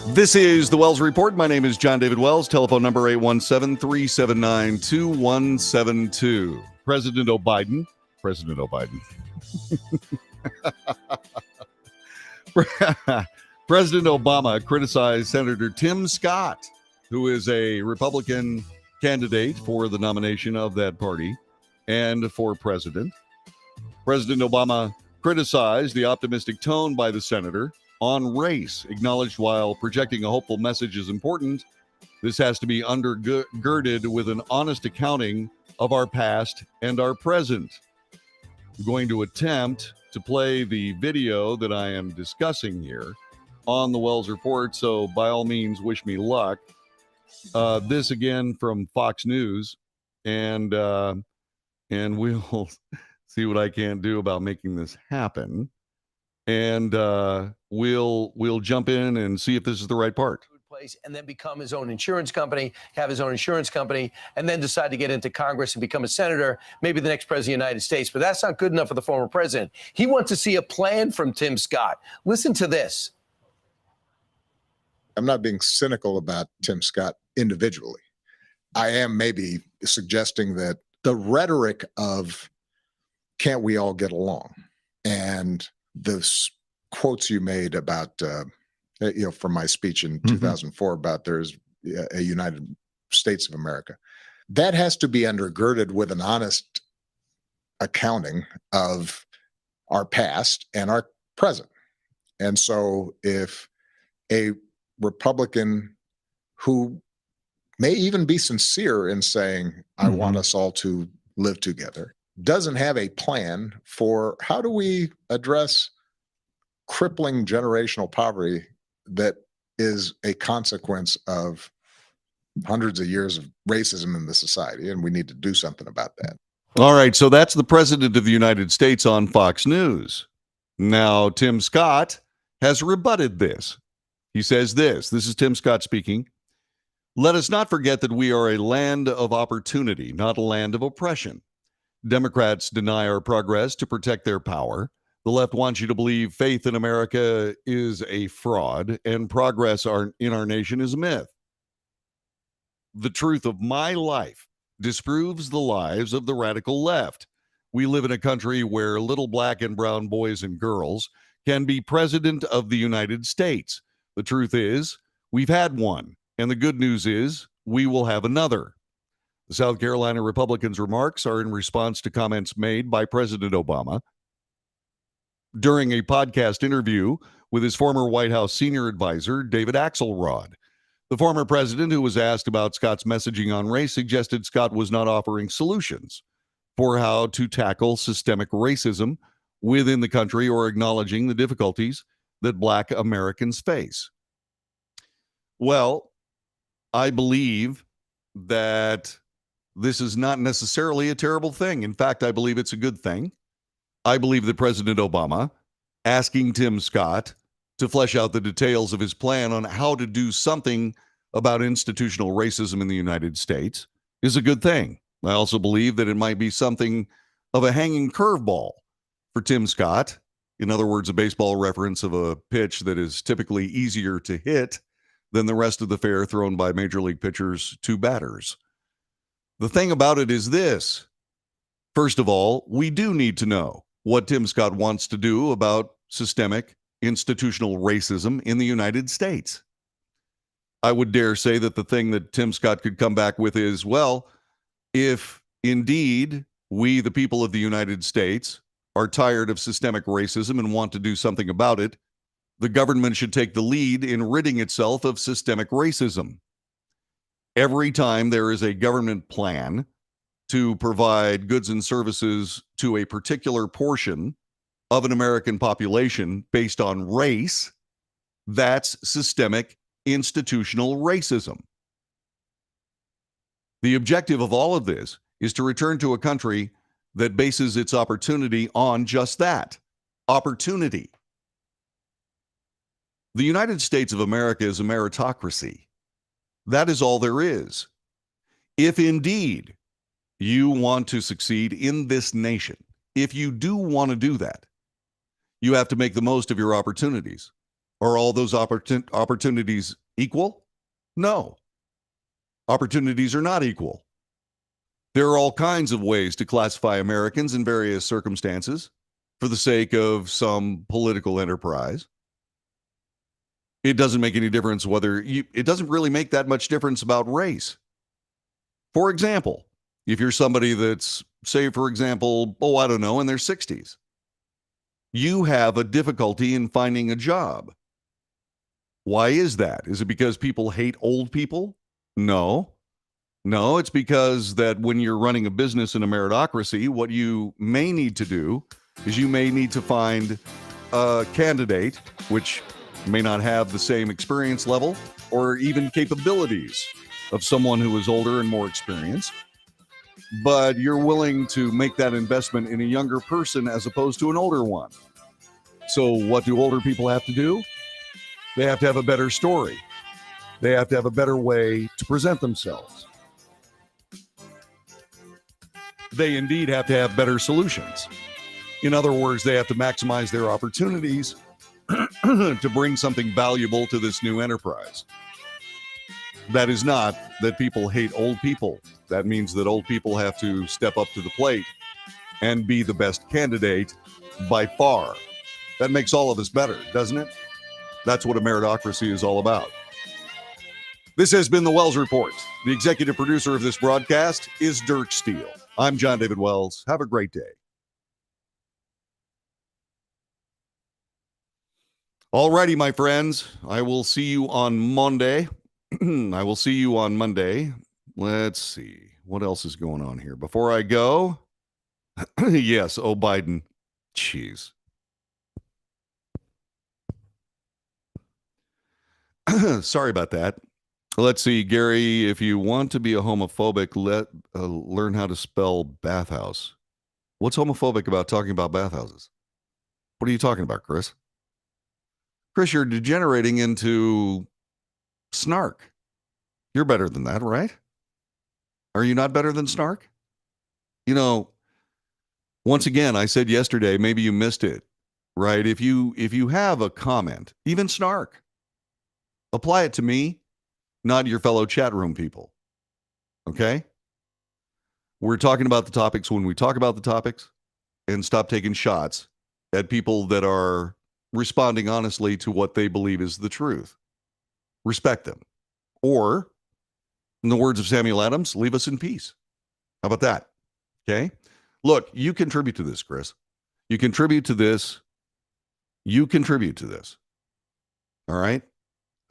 This is the Wells Report. My name is John David Wells. Telephone number 817-379-2172. President O'Biden. President Obama criticized Senator Tim Scott, who is a Republican candidate for the nomination of that party and for president. President Obama criticized the optimistic tone by the senator on race, acknowledged while projecting a hopeful message is important. This has to be undergirded with an honest accounting of our past and our present. I'm going to attempt to play the video that I am discussing here on the Wells Report, so by all means, wish me luck. This again from Fox News, and we'll see what I can do about making this happen. And we'll jump in and see if this is the right part. Place and then become his own insurance company, have his own insurance company, and then decide to get into Congress and become a senator, maybe the next president of the United States. But that's not good enough for the former president. He wants to see a plan from Tim Scott. Listen to this. I'm not being cynical about Tim Scott individually. I am maybe suggesting that the rhetoric of can't we all get along, and the quotes you made about from my speech in 2004 about there's a United States of America, that has to be undergirded with an honest accounting of our past and our present. And so if a Republican who may even be sincere in saying, I want us all to live together, doesn't have a plan for how do we address crippling generational poverty that is a consequence of hundreds of years of racism in the society, and we need to do something about that. All right, so that's the president of the United States on Fox News. Now, Tim Scott has rebutted this. He says this is Tim Scott speaking. Let us not forget that we are a land of opportunity, not a land of oppression. Democrats deny our progress to protect their power. The left wants you to believe faith in America is a fraud and progress in our nation is a myth. The truth of my life disproves the lies of the radical left. We live in a country where little black and brown boys and girls can be president of the United States. The truth is, we've had one, and the good news is we will have another. The South Carolina Republicans' remarks are in response to comments made by President Obama during a podcast interview with his former White House senior advisor, David Axelrod. The former president, who was asked about Scott's messaging on race, suggested Scott was not offering solutions for how to tackle systemic racism within the country or acknowledging the difficulties that Black Americans face. Well, I believe that this is not necessarily a terrible thing. In fact, I believe it's a good thing. I believe that President Obama asking Tim Scott to flesh out the details of his plan on how to do something about institutional racism in the United States is a good thing. I also believe that it might be something of a hanging curveball for Tim Scott. In other words, a baseball reference of a pitch that is typically easier to hit than the rest of the fair thrown by major league pitchers to batters. The thing about it is this. First of all, we do need to know what Tim Scott wants to do about systemic institutional racism in the United States. I would dare say that the thing that Tim Scott could come back with is, well, if indeed we, the people of the United States, are tired of systemic racism and want to do something about it, the government should take the lead in ridding itself of systemic racism. Every time there is a government plan to provide goods and services to a particular portion of an American population based on race, that's systemic institutional racism. The objective of all of this is to return to a country that bases its opportunity on just that, opportunity. The United States of America is a meritocracy. That is all there is. If indeed you want to succeed in this nation, if you do want to do that, you have to make the most of your opportunities. Are all those opportunities equal? No. Opportunities are not equal. There are all kinds of ways to classify Americans in various circumstances for the sake of some political enterprise. It doesn't make any difference it doesn't really make that much difference about race. For example, if you're somebody that's, say, for example, I don't know, in their 60s, you have a difficulty in finding a job. Why is that? Is it because people hate old people? No. No, it's because that when you're running a business in a meritocracy, what you may need to do is you may need to find a candidate which may not have the same experience level or even capabilities of someone who is older and more experienced, but you're willing to make that investment in a younger person as opposed to an older one. So what do older people have to do? They have to have a better story. They have to have a better way to present themselves. They indeed have to have better solutions. In other words, they have to maximize their opportunities to bring something valuable to this new enterprise. That is not that people hate old people. That means that old people have to step up to the plate and be the best candidate by far. That makes all of us better, doesn't it? That's what a meritocracy is all about. This has been the Wells Report. The executive producer of this broadcast is Dirk Steele. I'm John David Wells. Have a great day. All righty, my friends. I will see you on Monday. Let's see. What else is going on here? Before I go, yes, Biden. Jeez. Sorry about that. Let's see, Gary, if you want to be a homophobic, learn how to spell bathhouse. What's homophobic about talking about bathhouses? What are you talking about, Chris? Chris, you're degenerating into snark. You're better than that, right? Are you not better than snark? You know, once again, I said yesterday, maybe you missed it, right? If you have a comment, even snark, apply it to me, not your fellow chat room people. Okay? We're talking about the topics when we talk about the topics, and stop taking shots at people that are responding honestly to what they believe is the truth. Respect them. Or, in the words of Samuel Adams, leave us in peace. How about that? Okay? Look, you contribute to this, Chris. You contribute to this. You contribute to this. All right?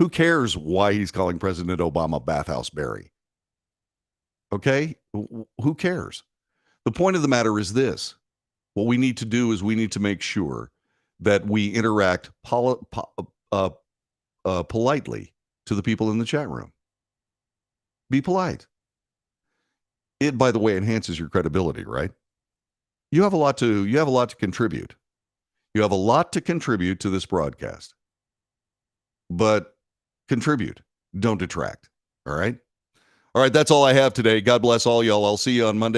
Who cares why he's calling President Obama Bathhouse Barry? Okay? Who cares? The point of the matter is this. What we need to do is we need to make sure that we interact politely to the people in the chat room. Be polite. It, by the way, enhances your credibility, right? You have a lot to contribute. You have a lot to contribute to this broadcast. But contribute, don't detract. All right? All right, that's all I have today. God bless all y'all. I'll see you on Monday.